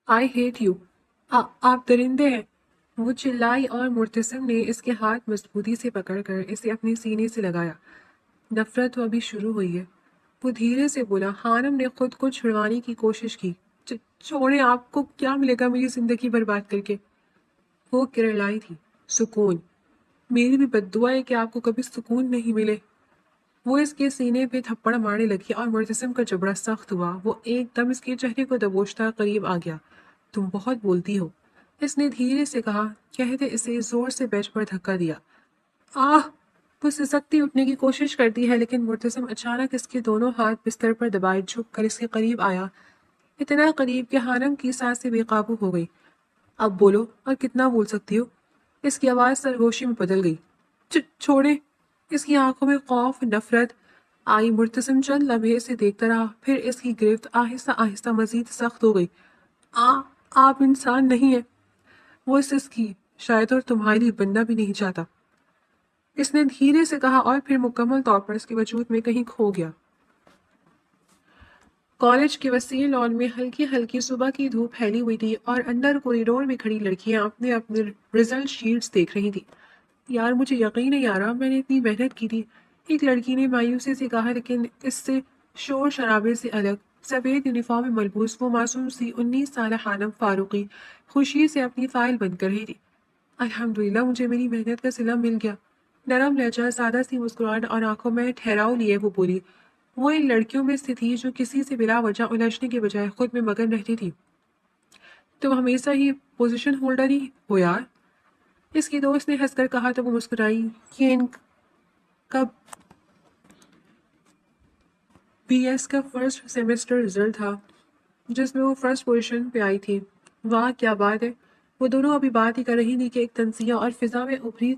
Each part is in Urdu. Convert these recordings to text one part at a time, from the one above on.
آئی ہیٹ یو، آپ درندے ہیں، وہ چلائی اور مرتسم نے اس کے ہاتھ مضبوطی سے پکڑ کر اسے اپنے سینے سے لگایا۔ نفرت تو ابھی شروع ہوئی ہے، وہ دھیرے سے بولا۔ خانم نے خود کو چھڑوانے کی کوشش کی۔ چھوڑیں، آپ کو کیا ملے گا میری زندگی برباد کر کے؟ وہ کرلائی تھی۔ سکون؟ میری بھی بد دعا ہے کہ آپ کو کبھی سکون نہیں ملے۔ وہ اس کے سینے پہ تھپڑ مارنے لگی اور مرتسم کا جبڑا سخت ہوا۔ وہ ایک دم اس کے چہرے کو دبوچتا قریب آ گیا۔ تم بہت بولتی ہو، اس نے دھیرے سے کہا، کہتے اسے زور سے بیچ پر دھکا دیا۔ آہ! وہ سسکتی اٹھنے کی کوشش کرتی ہے لیکن مرتسم اچانک اس کے دونوں ہاتھ بستر پر دبائے جھک کر اس کے قریب آیا، اتنا قریب کہ خانم کی سانسیں بے قابو ہو گئی۔ اب بولو، اور کتنا بول سکتی ہو؟ اس کی آواز سرگوشی میں بدل گئی۔ چھوڑیں! اس کی آنکھوں میں خوف، نفرت آئی۔ مرتسم چند لمحے اسے دیکھتا رہا، پھر اس کی گرفت آہستہ آہستہ مزید سخت ہو گئی۔ آپ انسان نہیں ہیں، وہ سسکی، شاید اور تمہارے لیے بننا بھی نہیں چاہتا، اس نے دھیرے سے کہا اور پھر مکمل طور پر اس کے وجود میں کہیں کھو گیا۔ کالج کے وسیع لان میں ہلکی ہلکی صبح کی دھوپ پھیلی ہوئی تھی اور اندر کوریڈور میں کھڑی لڑکیاں اپنے اپنے رزلٹ شیٹس دیکھ رہی تھیں۔ یار مجھے یقین نہیں آ رہا، میں نے اتنی محنت کی تھی، ایک لڑکی نے مایوسی سے کہا، لیکن اس سے شور شرابے سے الگ سفید یونیفارم میں ملبوس وہ معصوم سی 19 سالہ خانم فاروقی خوشی سے اپنی فائل بند کر رہی تھی۔ الحمدللہ مجھے میری محنت کا صلہ مل گیا۔ نرم لہجہ، سادہ سی مسکراہٹ اور آنکھوں میں ٹھہراؤ لیے وہ بولی۔ وہ ان لڑکیوں میں سے تھی جو کسی سے بلا وجہ الجھنے کے بجائے خود میں مگن رہتی تھی۔ تم ہمیشہ ہی پوزیشن ہولڈر ہی ہو یار، اس کی دوست نے ہنس کر کہا تو وہ مسکرائی۔ یہ ان کا بی ایس کا فرسٹ سیمسٹر رزلٹ تھا جس میں وہ فرسٹ پوزیشن پہ آئی تھی۔ واہ کیا بات ہے! وہ دونوں ابھی بات ہی کر رہی تھی کہ ایک تنزیہ اور فضا میں ابھری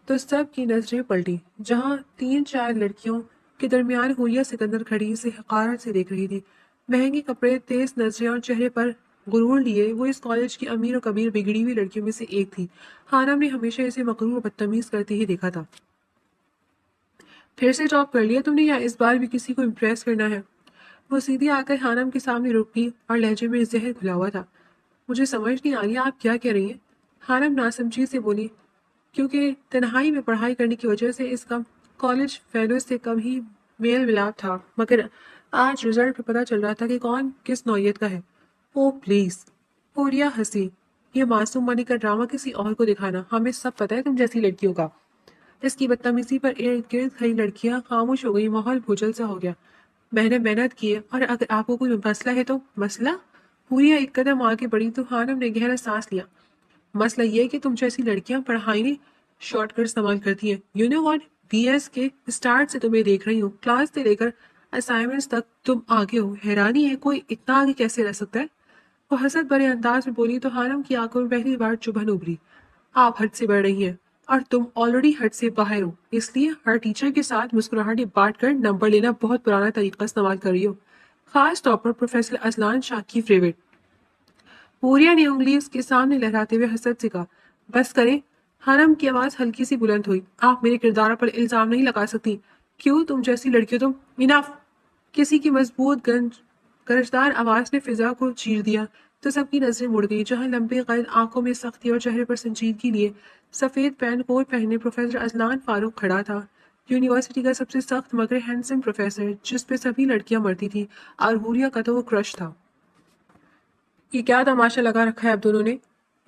تو سب کی نظریں پلٹی۔ جہاں 3 4 لڑکیوں کے درمیان حوریہ سکندر کھڑی اسے حقارت سے دیکھ رہی تھی۔ مہنگے کپڑے، تیز نظریں اور چہرے پر غرور لیے وہ اس کالج کی امیر و کبیر بگڑی ہوئی لڑکیوں میں سے ایک تھی۔ خانم نے ہمیشہ اسے مغرور و بدتمیز کرتے ہی دیکھا تھا۔ پھر سے ٹاپ کر لیا تم نے، یا اس بار بھی کسی کو امپریس کرنا ہے؟ وہ سیدھی آ کر خانم کے سامنے رک گئی اور لہجے میں زہر گھلا ہوا تھا۔ مجھے سمجھ نہیں آ رہی آپ کیا کہہ رہی ہیں؟ خانم ناسمجھی سے بولی۔ کیونکہ تنہائی میں پڑھائی کرنے کی وجہ سے اس کا کالج فیلوز سے کم ہی میل ملاپ تھا، مگر آج رزلٹ پہ پتہ چل رہا تھا کہ کون کس نوعیت کا ہے۔ او پلیز! حوریہ ہنسی۔ یہ معصوم بنی کا ڈرامہ کسی اور کو دکھانا، ہمیں سب پتہ ہے تم جیسی لڑکیوں کا۔ اس کی بدتمیزی پر ارد گرد کھڑی لڑکیاں خاموش ہو گئی، ماحول بھوچل سا ہو گیا۔ میں نے محنت کی ہے، اور اگر آپ کو کوئی مسئلہ ہے تو مسئلہ؟ حوریہ ایک قدم آگے بڑھی تو خانم نے گہرا سانس لیا۔ مسئلہ یہ ہے کہ تم جیسی لڑکیاں پڑھائی نہیں شارٹ کٹ استعمال کرتی ہیں۔ You know what, B S کے اسٹارٹ سے تمہیں دیکھ رہی ہوں، کلاس سے لے کر اسائنمنٹس تک تم آگے ہو۔ حیرانی ہے کوئی اتنا آگے کیسے رہ سکتا ہے؟ وہ حسد بھرے انداز میں بولی تو خانم کی آنکھوں میں پہلی بار چبھن ابھری۔ آپ حد سے بڑھ رہی ہیں، اور تم آلریڈی حد سے باہر ہو، اس لیے ہر ٹیچر کے ساتھ مسکراہٹیں بانٹ کر نمبر لینا بہت پرانا طریقہ استعمال کر رہی ہو، خاص طور پر پروفیسر اذلان شاہ کی فیوریٹ۔ حوریہ نے انگلی اس کے سامنے لہراتے ہوئے حسد سے کہا، بس کریں۔ خانم کی آواز ہلکی سی بلند ہوئی۔ آپ میرے کردار پر الزام نہیں لگا سکتی۔ کیوں؟ تم جیسی لڑکیوں تم انف! کسی کی مضبوط گرجدار آواز نے فضا کو چیر دیا تو سب کی نظریں مڑ گئی، جہاں لمبے قد، آنکھوں میں سختی اور چہرے پر سنجیدگی لیے سفید پینٹ کوٹ پہنے پروفیسر اذلان فاروق کھڑا تھا، یونیورسٹی کا سب سے سخت مگر ہینڈسم پروفیسر جس پہ سبھی لڑکیاں مرتی تھیں، اور حوریہ کا تو وہ کرش تھا۔ یہ کیا تماشا لگا رکھا ہے اب دونوں نے؟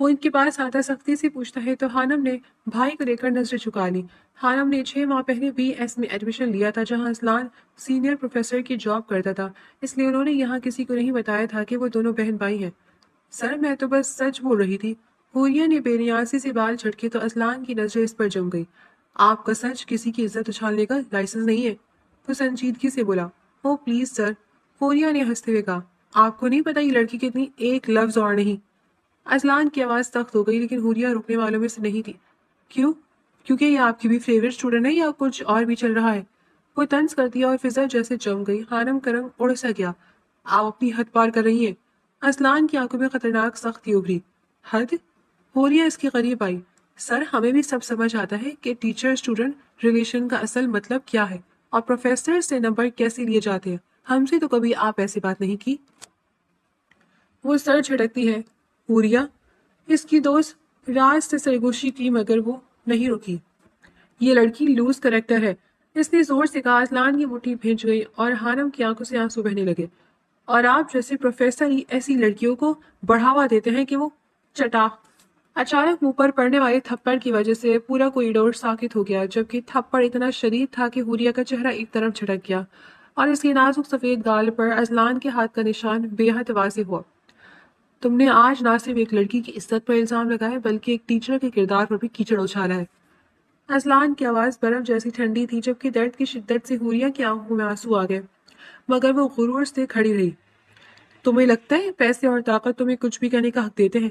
وہ ان کے پاس آتا سختی سے پوچھتا ہے تو خانم نے بھائی کو لے کر نظریں چکا لی۔ خانم نے 6 ماہ پہلے بی ایس میں ایڈمیشن لیا تھا جہاں اذلان سینئر پروفیسر کی جاب کرتا تھا، اس لیے انہوں نے یہاں کسی کو نہیں بتایا تھا کہ وہ دونوں بہن بھائی ہیں۔ سر میں تو بس سچ بول رہی تھی۔ حوریہ نے بے نیازی سے بال جھٹکے تو اذلان کی نظریں اس پر جم گئی۔ آپ کا سچ کسی کی عزت اچھالنے کا لائسنس نہیں ہے، وہ سنجیدگی سے بولا۔ او پلیز سر، حوریہ نے ہنستے ہوئے کہا، آپ کو نہیں پتا یہ لڑکی کتنی، ایک لفظ اور نہیں۔ اذلان کی آواز سخت ہو گئی لیکن حوریہ رکنے والوں میں سے نہیں تھی۔ کیوں؟ کیونکہ یہ آپ کی بھی فیوریٹ اسٹوڈنٹ ہے یا کچھ اور بھی چل رہا ہے؟ وہ طنز کر دیا اور فضا جیسے جم گئی۔ خانم کا رنگ اڑ سا گیا۔ آپ اپنی حد پار کر رہی ہیں۔ اذلان کی آنکھوں میں خطرناک سختی ابھری۔ حد؟ حوریہ اس کے قریب آئی۔ سر ہمیں بھی سب سمجھ آتا ہے کہ ٹیچر اسٹوڈنٹ ریلیشن کا اصل مطلب کیا ہے اور پروفیسر سے نمبر کیسے لیے جاتے ہیں، ہم سے تو کبھی آپ ایسی بات نہیں کی۔ وہ سر جھٹکتی ہے۔ حوریہ، اس کی دوست راز سے سرگوشی کی مگر وہ نہیں رکی۔ یہ لڑکی لوز کریکٹر ہے، اس نے زور سے کہا۔ اذلان کی مٹھی بھیج گئی اور حانم کی آنکھوں سے آنسو بہنے لگے۔ اور آپ جیسے پروفیسر ہی ایسی لڑکیوں کو بڑھاوا دیتے ہیں کہ وہ چٹا۔ اچانک منہ پر پڑنے والے تھپڑ کی وجہ سے پورا کوریڈور ساکت ہو گیا، جبکہ تھپڑ اتنا شدید تھا کہ حوریہ کا چہرہ ایک طرف جھٹک گیا اور اس کے نازک سفید گال پر اذلان کے ہاتھ کا نشان بے حد واضح ہوا۔ تم نے آج نہ صرف ایک لڑکی کی عزت پر الزام لگایا بلکہ ایک ٹیچر کے کردار پر بھی کیچڑ اچھالا ہے۔ اذلان کی آواز برف جیسی ٹھنڈی تھی، جبکہ درد کی شدت سے حوریہ کی آنکھوں میں آنسو آ گئے، مگر وہ غرور سے کھڑی رہی۔ تمہیں لگتا ہے پیسے اور طاقت تمہیں کچھ بھی کہنے کا حق دیتے ہیں؟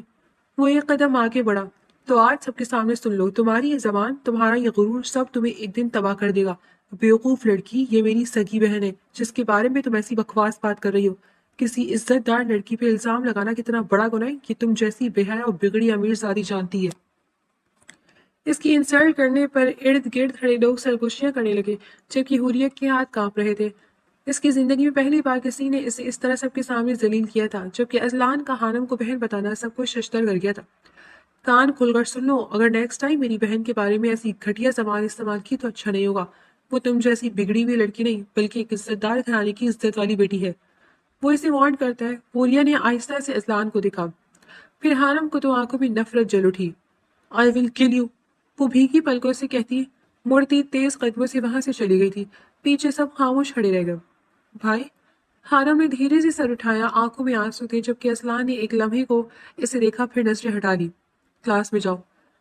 وہ ایک قدم آگے بڑھا۔ تو آج سب کے سامنے سن لو، تمہاری یہ زبان، تمہارا یہ غرور سب تمہیں ایک دن تباہ کر دے گا۔ بیوقوف لڑکی، یہ میری سگی بہن ہے جس کے بارے میں تم ایسی بکواس بات کر رہی ہو۔ کسی عزت دار لڑکی پہ الزام لگانا کتنا بڑا گناہ ہے کہ تم جیسی بے حیا اور بگڑی امیر زادی جانتی ہے۔ اس کی انسلٹ کرنے پر ارد گرد کھڑے لوگ سرگوشیاں کرنے لگے، جبکہ حوریہ کے ہاتھ کانپ رہے تھے۔ اس کی زندگی میں پہلی بار کسی نے اسے اس طرح سب کے سامنے ذلیل کیا تھا، جبکہ اذلان کا حانم کو بہن بتانا سب کو ششدر کر گیا تھا۔ کان کھول کر سن لو، اگر نیکسٹ ٹائم میری بہن کے بارے میں ایسی گھٹیا زبان استعمال کی تو اچھا نہیں ہوگا۔ وہ تم جیسی بگڑی ہوئی لڑکی نہیں بلکہ ایک عزت دار گھرانے کی عزت والی بیٹی ہے۔ وہ اسے وارن کرتا ہے۔ حوریہ نے آہستہ سے اذلان کو دیکھا، پھر حانم کو تو آنکھوں میں نفرت جل اٹھی۔ آئی ول کل یو، وہ بھیگی پلکوں سے کہتی مڑتی تیز قدموں سے وہاں سے چلی گئی تھی۔ پیچھے سب خاموش کھڑے رہ گئے۔ بھائی، حانم نے دھیرے سے سر اٹھایا، آنکھوں میں آنسو تھے، جبکہ اذلان نے ایک لمحے کو اسے دیکھا پھر نظریں ہٹا لی۔ کلاس میں جاؤ،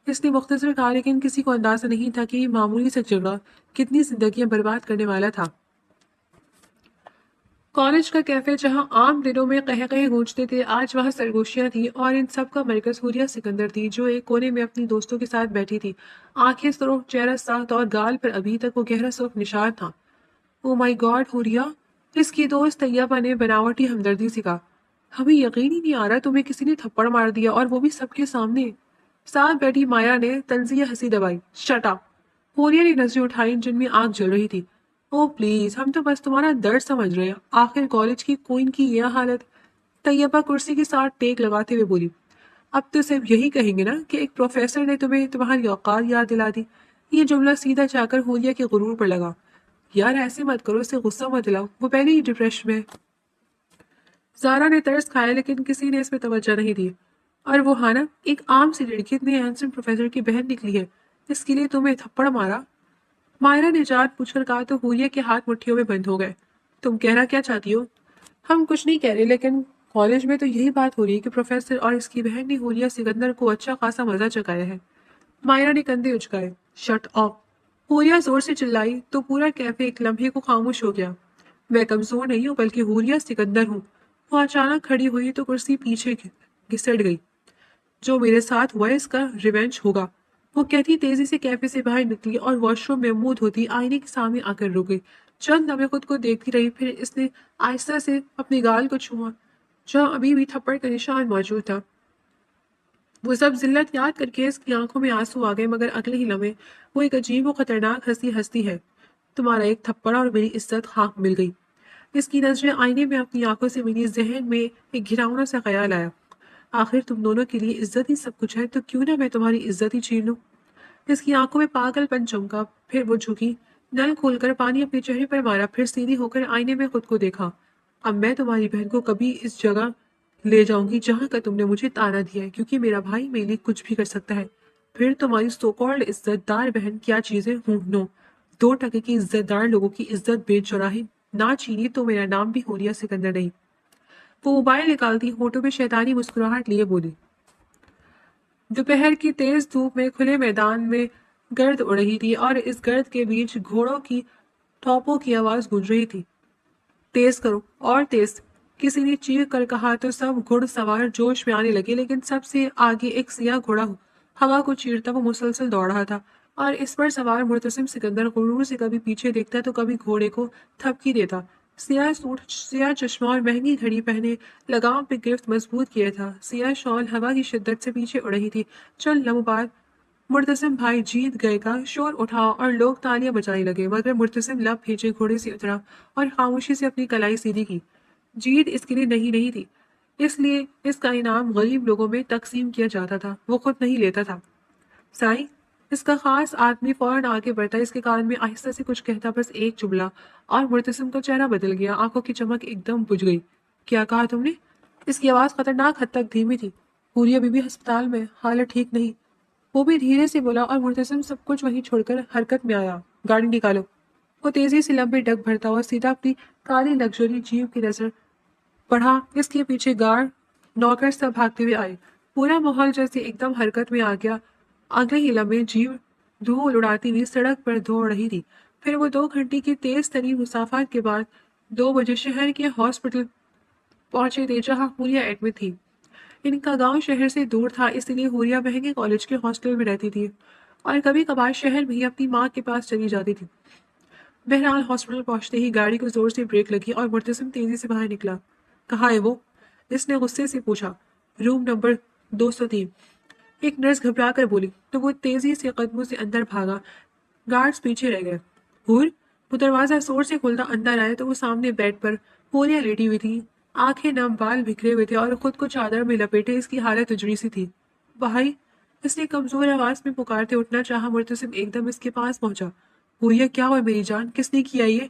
اس نے مختصر کہا، لیکن کسی کو اندازہ نہیں تھا کہ یہ معمولی سا جھگڑا کتنی زندگیاں برباد کرنے والا تھا۔ کالج کا کیفے جہاں عام دنوں میں قہقہے گونجتے تھے، آج وہاں سرگوشیاں تھیں اور ان سب کا مرکز حوریہ سکندر تھی، جو ایک کونے میں اپنی دوستوں کے ساتھ بیٹھی تھی، آنکھیں سرخ، چہرہ سخت اور گال پر ابھی تک وہ گہرا سرخ نشان تھا۔ او مائی گاڈ حوریہ، اس کی دوست طیبہ نے بناوٹی ہمدردی سے کہا۔ ہمیں یقین ہی نہیں آ رہا تمہیں کسی نے تھپڑ مار دیا، اور وہ بھی سب کے سامنے۔ ساتھ بیٹھی مایا نے طنزیہ ہنسی دبائی۔ Shut up! حوریہ نے نظریں اٹھائیں جن میں آگ جل رہی تھی۔ او پلیز، ہم تو بس تمہارا درد سمجھ رہے ہیں، آخر کالج کی کوئین کی یہ حالت۔ طیبہ کرسی کے ساتھ ٹیک لگاتے ہوئے بولی۔ اب تو صرف یہی کہیں گے نا کہ ایک پروفیسر نے تمہیں تمہاری اوقات یاد دلا دی۔ یہ جملہ سیدھا جا کر حوریہ کے غرور پر لگا۔ یار ایسے مت کرو، اسے غصہ مت دلاؤ، وہ پہلے ہی ڈپریشن میں۔ زارا نے ترس کھایا لیکن کسی نے اس پہ توجہ نہیں دی۔ اور وہ حانہ، ایک عام سی لڑکی اتنے ہینڈسم پروفیسر کی بہن نکلی ہے، اس کے لیے تمہیں تھپڑ مارا؟ مائرہ نے جات پوچھ کر کہا تو حوریہ کے ہاتھ مٹھیوں میں بند ہو گئے۔ تم کہنا کیا چاہتی ہو؟ ہم کچھ نہیں کہہ رہے، لیکن کالج میں تو یہی بات ہو رہی ہے کہ پروفیسر اور اس کی بہن نے حوریہ سکندر کو اچھا خاصا مزہ چکایا ہے۔ مائرہ نے کندھے اچکائے۔ Shut up! حوریہ زور سے چلائی تو پورا کیفے ایک لمحے کو خاموش ہو گیا۔ میں کمزور نہیں ہوں بلکہ حوریہ سکندر ہوں۔ وہ اچانک کھڑی ہوئی تو کرسی پیچھے گھسٹ گئی۔ جو میرے ساتھ ہوا ہے اس کا ریونج ہوگا، وہ کہتی تیزی سے کیفے سے باہر نکلی اور واش روم میں منہ دھوتی آئینے کے سامنے آ کر رک گئی۔ چند لمحے خود کو دیکھتی رہی، پھر اس نے آہستہ سے اپنی گال کو چھوا جہاں ابھی بھی تھپڑ کا نشان موجود تھا۔ وہ سب ذلت یاد کر کے اس کی آنکھوں میں آنسو آ گئے، مگر اگلے ہی لمحے وہ ایک عجیب و خطرناک ہنسی ہنستی ہے۔ تمہارا ایک تھپڑ اور میری عزت خاک مل گئی۔ اس کی نظریں آئینے میں اپنی آنکھوں سے ملی، ذہن میں ایک گھراؤنا سا خیال آیا۔ آخر تم دونوں کے لیے عزت ہی سب کچھ ہے، تو کیوں نہ میں تمہاری عزت ہی چھین لوں؟ اس کی آنکھوں میں پاگل پن چمکا، پھر وہ جھکی، نل کھول کر پانی اپنے چہرے پر مارا، پھر سیدھی ہو کر آئینے میں خود کو دیکھا۔ اب میں تمہاری بہن کو کبھی اس جگہ لے جاؤں گی جہاں کا تم نے مجھے تانا دیا ہے، کیونکہ میرا بھائی میرے لیے کچھ بھی کر سکتا ہے۔ پھر تمہاری سو کالڈ عزت دار بہن کیا چیزیں ہوں نو، 2 ٹکے کی عزت دار لوگوں کی عزت بے چراہی نہ چھینی تو میرا نام بھی حوریہ سکندر نہیں۔ وہ موبائل نکالتی ہونٹوں میں شیطانی مسکراہٹ لیے بولی۔ دوپہر کی تیز دھوپ میں کھلے میدان میں گرد اڑ رہی تھی اور اس گرد کے بیچ گھوڑوں کی ٹھوپوں کی آواز گونج رہی تھی۔ تیز کرو اور تیز، کسی نے چیخ کر کہا تو سب گھڑ سوار جوش میں آنے لگے، لیکن سب سے آگے ایک سیاہ گھوڑا ہوا کو چیرتا وہ مسلسل دوڑ رہا تھا اور اس پر سوار مرتسم سکندر غرور سے کبھی پیچھے دیکھتا تو کبھی گھوڑے کو تھپکی دیتا۔ سیاہ سوٹ، سیاہ چشمہ اور مہنگی گھڑی پہنے، لگام پہ گرفت مضبوط کیا تھا، سیاہ شال ہوا کی شدت سے پیچھے اڑ رہی تھی۔ چند لمحوں بعد مرتسم بھائی جیت گئے کا شور اٹھا اور لوگ تالیاں بجانے لگے، مگر مرتسم لب بھیجے گھوڑے سے اترا اور خاموشی سے اپنی کلائی سیدھی کی۔ جیت اس کے لیے نہیں تھی، اس لیے اس کا انعام غریب لوگوں میں تقسیم کیا جاتا تھا، وہ خود نہیں لیتا تھا۔ سائی، اس کا خاص آدمی فوراً آگے بڑھتا، اس کے کان میں آہستہ سے کچھ کہتا، بس ایک جملہ، اور مرتسم کا چہرہ بدل گیا، آنکھوں کی چمک ایک دم بجھ گئی۔ کیا کہا تم نے؟ اس کی آواز خطرناک حد تک دھیمی تھی۔ حوریہ بی بی ہسپتال میں، حالت ٹھیک نہیں۔ وہ بھی دھیرے سے بولا اور مرتسم سب کچھ وہیں چھوڑ کر حرکت میں آیا۔ گاڑی نکالو۔ وہ تیزی سے لمبے ڈگ بھرتا ہوا سیدھا اپنی کالی لگژری جیپ کی نظر پڑھا، اس کے پیچھے گارڈ نوکر سب بھاگتے ہوئے آئے۔ پورا ماحول جیسے ایک دم حرکت میں آ گیا۔ اگلے ہی لمحے جیپ دھول اڑاتی ہوئی سڑک پر دوڑ رہی تھی۔ پھر وہ 2 گھنٹے کی تیز ترین مسافت کے بعد 2 بجے شہر کے ہاسپٹل پہنچے تھے جہاں حوریہ ایڈمٹ تھی۔ ان کا گاؤں شہر سے دور تھا، اس لیے حوریہ مہنگے کالج کے ہاسٹل میں رہتی تھی اور کبھی کبھار شہر بھی اپنی ماں کے پاس چلی جاتی تھی۔ بہرحال ہاسپٹل پہنچتے ہی گاڑی کو زور سے بریک لگی اور مرتسم تیزی سے باہر نکلا۔ کہاں ہے وہ؟ اس نے غصے سے پوچھا۔ Room number 203۔ ایک نرس گھبرا کر بولی تو وہ تیزی سے قدموں سے اندر بھاگا۔ گارڈز پیچھے رہ گئے۔ حور، وہ دروازہ زور سے کھولتا اندر آئے تو وہ سامنے بیڈ پر حوریہ لیٹی ہوئی تھی، آنکھیں نم، بال بکھرے ہوئے تھے اور خود کو چادر میں لپیٹے اس کی حالت اجڑی سی تھی۔ بھائی، اس نے کمزور آواز میں پکارتے اٹھنا چاہا، مرتسم ایک دم اس کے پاس پہنچا۔ حوریہ، کیا ہوا میری جان؟ کس نے کیا یہ؟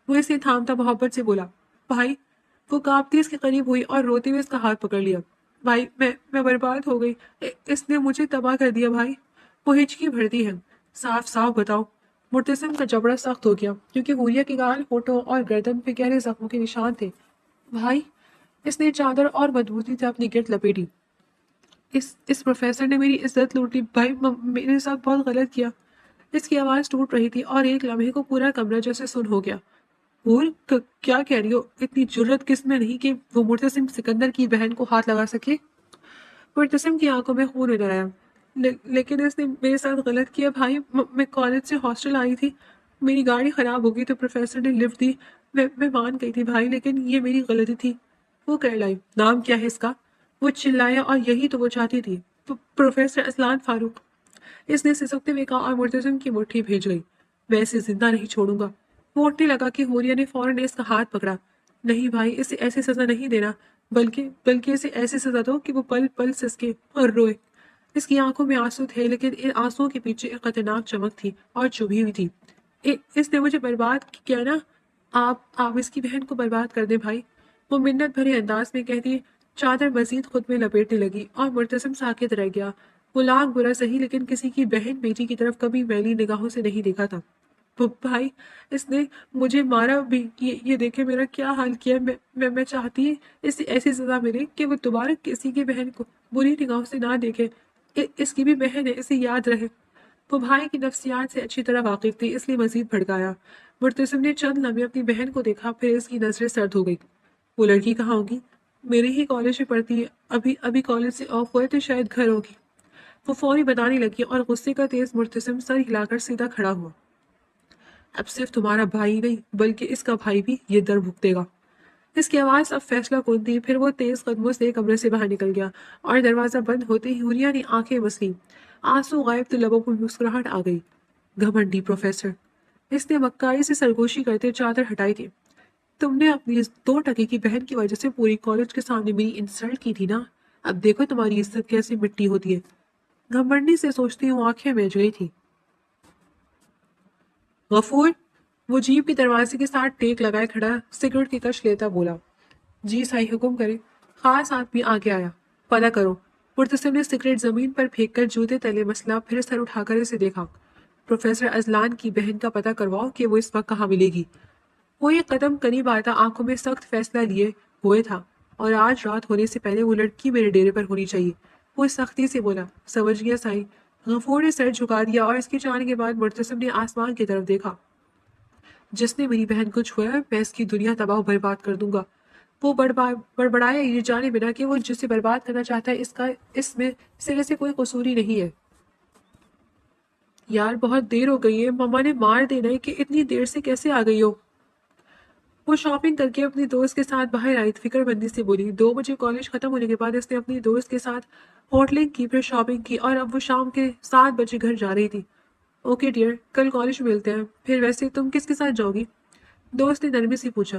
وہ اسے تھامتا محبت سے بولا۔ بھائی، وہ کانپتی اس کے قریب ہوئی اور روتے ہوئے اس کا ہاتھ پکڑ لیا۔ بھائی، میں برباد ہو گئی، اس نے مجھے تباہ کر دیا بھائی۔ وہ ہچکی بھرتی ہے۔ صاف صاف بتاؤ۔ مرتسم کا جبڑا سخت ہو گیا کیونکہ حوریہ کے گال، ہونٹوں اور گردن پہ گہرے زخموں کے نشان تھے۔ بھائی، اس نے چادر اور مضبوطی سے اپنی گرد لپیٹی۔ اس پروفیسر نے میری عزت لوٹ لی بھائی، میرے ساتھ بہت غلط کیا۔ اس کی آواز ٹوٹ رہی تھی اور ایک لمحے کو پورا کمرہ جیسے سن ہو گیا۔ حور، کیا کہہ رہی ہو؟ اتنی جرت کس میں نہیں کہ وہ مرتسم سکندر کی بہن کو ہاتھ لگا سکے؟ مرتسم کی آنکھوں میں خون اتر آیا۔ لیکن اس نے میرے ساتھ غلط کیا بھائی، میں کالج سے ہاسٹل آئی تھی، میری گاڑی خراب ہو گئی تو پروفیسر نے لفٹ دی، میں مان گئی تھی بھائی، لیکن یہ میری غلطی تھی۔ وہ کہلائی۔ نام کیا ہے اس کا؟ وہ چلایا اور یہی تو وہ چاہتی تھی، پروفیسر اذلان فاروق۔ اس نے سسکتے ہوئے کہا اور مرتسم کی مٹھی بھیج گئی۔ میں اسے زندہ نہیں چھوڑوں گا۔ وہ اٹھنے لگا کہ حوریہ نے فوراً اس کا ہاتھ پکڑا۔ نہیں بھائی، اسے ایسی سزا نہیں دینا، بلکہ اسے ایسی سزا دو کہ وہ پل پل سسکے اور روئے۔ اس کی آنکھوں میں آنسو تھے، لیکن ان آنسوؤں کے پیچھے ایک خطرناک چمک تھی اور چبھی ہوئی تھی۔ اس نے مجھے برباد کیا نا، آپ اس کی بہن کو برباد کر دیں بھائی، وہ منت بھرے انداز میں کہتی چادر مزید خود میں لپیٹنے لگی اور مرتسم ساکت رہ گیا۔ وہ لاکھ برا سہی لیکن کسی کی بہن بیٹی کی طرف کبھی میلی نگاہوں سے نہیں دیکھا تھا۔ بھائی، اس نے مجھے مارا بھی، یہ دیکھے میرا کیا حال کیا۔ میں چاہتی اسے ایسی سزا ملے کہ وہ دوبارہ کسی کی بہن کو بری نگاہوں سے نہ دیکھے۔ اس کی بھی بہن ہے، اسے یاد رہے۔ وہ بھائی کی نفسیات سے اچھی طرح واقف تھی، اس لیے مزید بھڑکایا۔ مرتسم نے چند لمحے اپنی بہن کو دیکھا، پھر اس کی نظریں سرد ہو گئی۔ وہ لڑکی کہاں ہوگی؟ میرے ہی کالج میں پڑھتی ہے، ابھی کالج سے آف ہوئے تو شاید گھر ہوگی۔ وہ فوری بتانے لگی اور غصے کا تیز مرتسم سر ہلا کر سیدھا کھڑا ہوا۔ اب صرف تمہارا بھائی نہیں بلکہ اس کا بھائی بھی یہ در بھگتے گا۔ اس کی آواز اب فیصلہ کن تھی۔ پھر وہ تیز قدموں سے کمرے سے باہر نکل گیا اور دروازہ بند ہوتے ہی حوریہ نے آنکھیں مسلی، آنسو غائب تو لبوں پر مسکراہٹ آ گئی۔ گھمنڈی پروفیسر، اس نے مکاری سے سرگوشی کرتے چادر ہٹائی تھی۔ تم نے اپنی اس 2 ٹکے کی بہن کی وجہ سے پوری کالج کے سامنے میری انسلٹ کی تھی نا، اب دیکھو تمہاری عزت کیسے مٹی ہوتی ہے۔ گھمنڈی سے سوچتی ہوں آنکھیں بھیج گئی تھی۔ غفور، وہ جیپ کے دروازے کے ساتھ ٹیک لگائے کھڑا سگریٹ کی کش لیتا بولا۔ جی سائی، حکم کرے۔ خاص آدمی آگے آیا۔ پتہ کرو۔ مرتسم نے سگریٹ زمین پر پھینک کر جوتے تلے مسلا، پھر سر اٹھا کر اسے دیکھا۔ پروفیسر اذلان کی بہن کا پتہ کرواؤ کہ وہ اس وقت کہاں ملے گی۔ وہ ایک قدم قریب آتا، آنکھوں میں سخت فیصلہ لیے ہوئے تھا، اور آج رات ہونے سے پہلے وہ لڑکی میرے ڈیرے پر ہونی چاہیے۔ وہ سختی سے بولا۔ سمجھ گیا سائی۔ غفور نے سر جھکا دیا اور اس کے جانے کے بعد مرتسم نے آسمان کی طرف دیکھا۔ جس نے میری بہن کو چھویا میں اس کی دنیا تباہ و برباد کر دوں گا۔ وہ بڑبڑایا یہ جانے بنا کہ وہ جسے برباد کرنا چاہتا ہے اس میں سرے سے کوئی قصور ہی نہیں ہے۔ یار بہت دیر ہو گئی ہے، مما نے مار دینا ہے کہ اتنی دیر سے کیسے آ گئی ہو۔ وہ شاپنگ کر کے اپنی دوست کے ساتھ باہر آئی، فکر مندی سے بولی۔ 2 بجے کالج ختم ہونے کے بعد اس نے اپنی دوست کے ساتھ ہوٹلنگ کی، پھر شاپنگ کی اور اب وہ شام کے 7 بجے گھر جا رہی تھی۔ اوکے ڈیئر، کل کالج میں ملتے ہیں۔ پھر ویسے تم کس کے ساتھ جاؤ گی؟ دوست نے نرمی سے پوچھا۔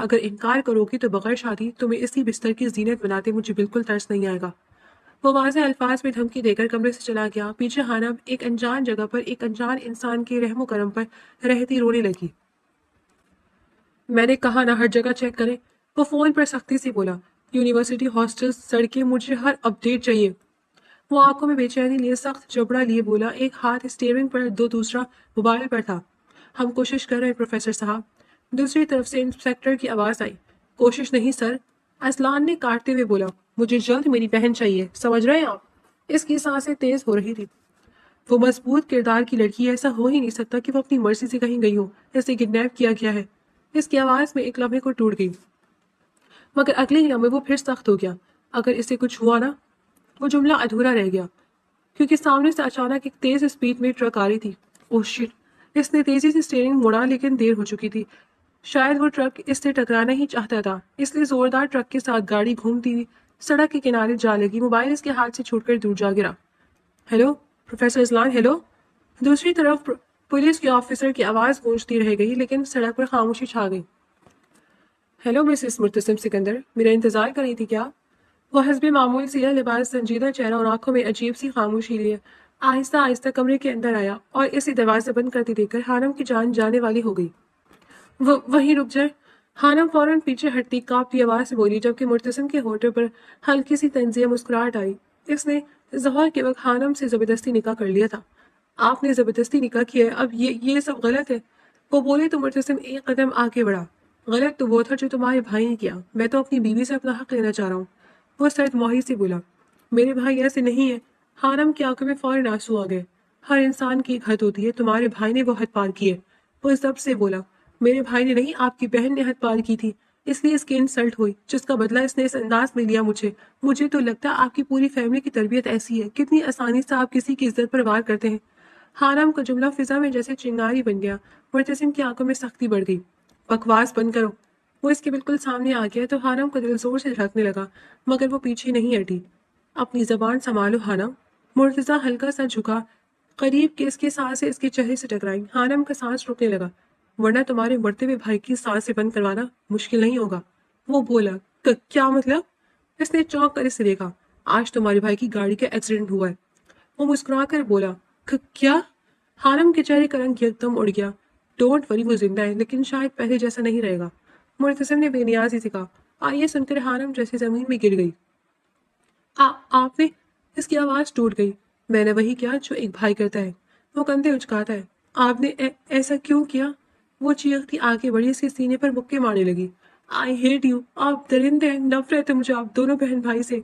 اگر انکار کرو گی تو بغیر شادی تمہیں اسی بستر کی زینت بناتے مجھے بالکل ترس نہیں آئے گا۔ وہ واضح الفاظ میں دھمکی دے کر کمرے سے چلا گیا۔ پیچھے حنم ایک انجان جگہ پر ایک انجان انسان کے رحم و کرم پر رہتی رونے لگی۔ میں نے کہا نا ہر جگہ چیک کریں، وہ فون پر سختی سے بولا۔ یونیورسٹی ہاسٹل سڑکیں، مجھے ہر اپڈیٹ چاہیے۔ وہ آنکھوں میں بے چینی لیے سخت جبڑا لیے بولا، ایک ہاتھ اسٹیئرنگ پر دوسرا موبائل پر تھا۔ ہم کوشش کر رہے ہیں پروفیسر صاحب۔ دوسری طرف سے انسپیکٹر کی آواز آئی۔ کوشش نہیں سر، اسلان نے کاٹتے ہوئے بولا، مجھے جلد میری بہن چاہیے، سمجھ رہے ہیں آپ؟ اس کی سانسیں تیز ہو رہی تھی۔ وہ مضبوط کردار کی لڑکی ہے، ایسا ہو ہی نہیں سکتا کہ وہ اپنی مرضی سے کہیں گئی ہو، اسے کڈنیپ کیا گیا ہے۔ اس کی آواز میں ایک لمحے کو ٹوٹ گئی، مگر اگلے ہی لمحے وہ پھر سخت ہو گیا۔ اگر اسے کچھ ہوا نا، وہ جملہ ادھورا رہ گیا کیونکہ سامنے سے اچانک ایک تیز اسپیڈ میں ٹرک آ رہی تھی۔ اوہ شٹ! اس نے تیزی سے اسٹیئرنگ موڑا لیکن دیر ہو چکی تھی۔ شاید وہ ٹرک اس سے ٹکرانا ہی چاہتا تھا، اس لیے زوردار ٹرک کے ساتھ گاڑی گھومتی ہوئی سڑک کے کنارے جا لگی۔ موبائل اس کے ہاتھ سے چھوٹ کر دور جا گرا۔ Hello professor Aslan, hello. دوسری طرف پولیس کے آفیسر کی آواز گونجتی رہ گئی لیکن سڑک پر خاموشی چھا گئی۔ ہیلو مسز مرتسم سکندر، میرا انتظار کر رہی تھی کیا؟ وہ حسب معمول سیاہ لباس، سنجیدہ چہرہ اور آنکھوں میں عجیب سی خاموشی لیے آہستہ آہستہ کمرے کے اندر آیا اور اسے دروازہ بند کرتے دیکھ کر حانم کی جان جانے والی ہو گئی۔ وہیں رک جائے۔ حانم فوراً پیچھے ہٹتی کانپتی آواز سے بولی، جبکہ مرتسم کے ہونٹوں پر ہلکی سی طنزیہ مسکراہٹ آئی۔ اس نے ظہر کے وقت حانم سے زبردستی نکاح کر لیا تھا۔ آپ نے زبردستی نکاح کیا ہے، اب یہ سب غلط ہے۔ وہ بولے تو مرتسم ایک قدم آگے بڑھا۔ غلط تو وہ تھا جو تمہارے بھائی نے کیا، میں تو اپنی بیوی سے اپنا حق لینا چاہ رہا ہوں۔ وہ سرد موہی سے بولا، میرے بھائی ایسے نہیں ہے۔ حانم کی آنکھوں میں فوراً آنسو آ گئے۔ ہر انسان کی ایک حد ہوتی ہے، تمہارے بھائی نے وہ حد پار کی ہے۔ وہ ضبط سے بولا، میرے بھائی نے نہیں، آپ کی بہن نے حد پار کی تھی، اس لیے اس کی انسلٹ ہوئی، جس کا بدلہ اس نے اس انداز میں لیا مجھے تو لگتا ہے آپ کی پوری فیملی کی تربیت ایسی ہے، کتنی آسانی سے آپ کسی کی عزت پر وار کرتے ہیں۔ حانم کا جملہ فضا میں جیسے چنگاری بن گیا۔ مرتسم کی آنکھوں میں سختی بڑھ گئی۔ بکواس بند کرو۔ وہ اس کے بالکل سامنے آ گیا تو حانم کا دل زور سے دھڑکنے لگا، مگر وہ پیچھے نہیں ہٹی۔ اپنی زبان سنبھالو حانم۔ مرتضیٰ ہلکا سا جھکا قریب کہ اس کی سانسیں اس کے چہرے سے ٹکرائیں۔ حانم کا سانس رکنے لگا، ورنہ تمہارے مرتے ہوئے بھائی کی سانسیں بند کروانا مشکل نہیں ہوگا۔ وہ بولا، کیا مطلب؟ اس نے چونک کر اسے دیکھا۔ آج تمہارے بھائی کی گاڑی کا ایکسیڈنٹ ہوا ہے۔ وہ مسکرا کر بولا، کیا؟ حانم کے چہرے کا رنگ یکدم اڑ گیا۔ ڈونٹ وری، وہ زندہ ہے لیکن شاید پہلے جیسا نہیں رہے گا۔ مرتسم نے بے نیازی سے کہا، آئیے سن کر حانم جیسے زمین میں گر گئی۔ آپ نے؟ اس کی آواز ٹوٹ گئی۔ میں نے وہی کیا جو ایک بھائی کرتا ہے۔ وہ کندھے اچکاتا ہے۔ آپ نے ایسا کیوں کیا؟ وہ چیختی آگے بڑھی، اس کے سینے پر مکے مارنے لگی۔ آئی ہیٹ یو، آپ درندے ہیں، نفرت ہے مجھے آپ دونوں بہن بھائی سے۔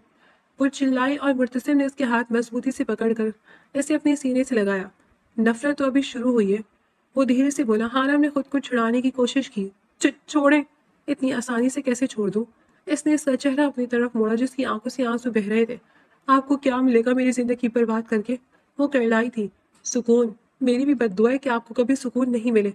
وہ چلائی اور مرتسم نے اس کے ہاتھ مضبوطی سے پکڑ کر اسے اپنے سینے سے لگایا۔ نفرت تو ابھی شروع ہوئی ہے، وہ دھیرے سے بولا۔ حانم نے خود کو چھڑانے کی کوشش کی۔ چھوڑیں، اتنی آسانی سے کیسے چھوڑ دوں؟ اس نے اس کا چہرہ اپنی طرف موڑا جس کی آنکھوں سے آنسو بہہ رہے تھے۔ آپ کو کیا ملے گا میری زندگی برباد کر کے؟ وہ کرلائی تھی۔ سکون؟ میری بھی بد دعا ہے کہ آپ کو کبھی سکون نہیں ملے۔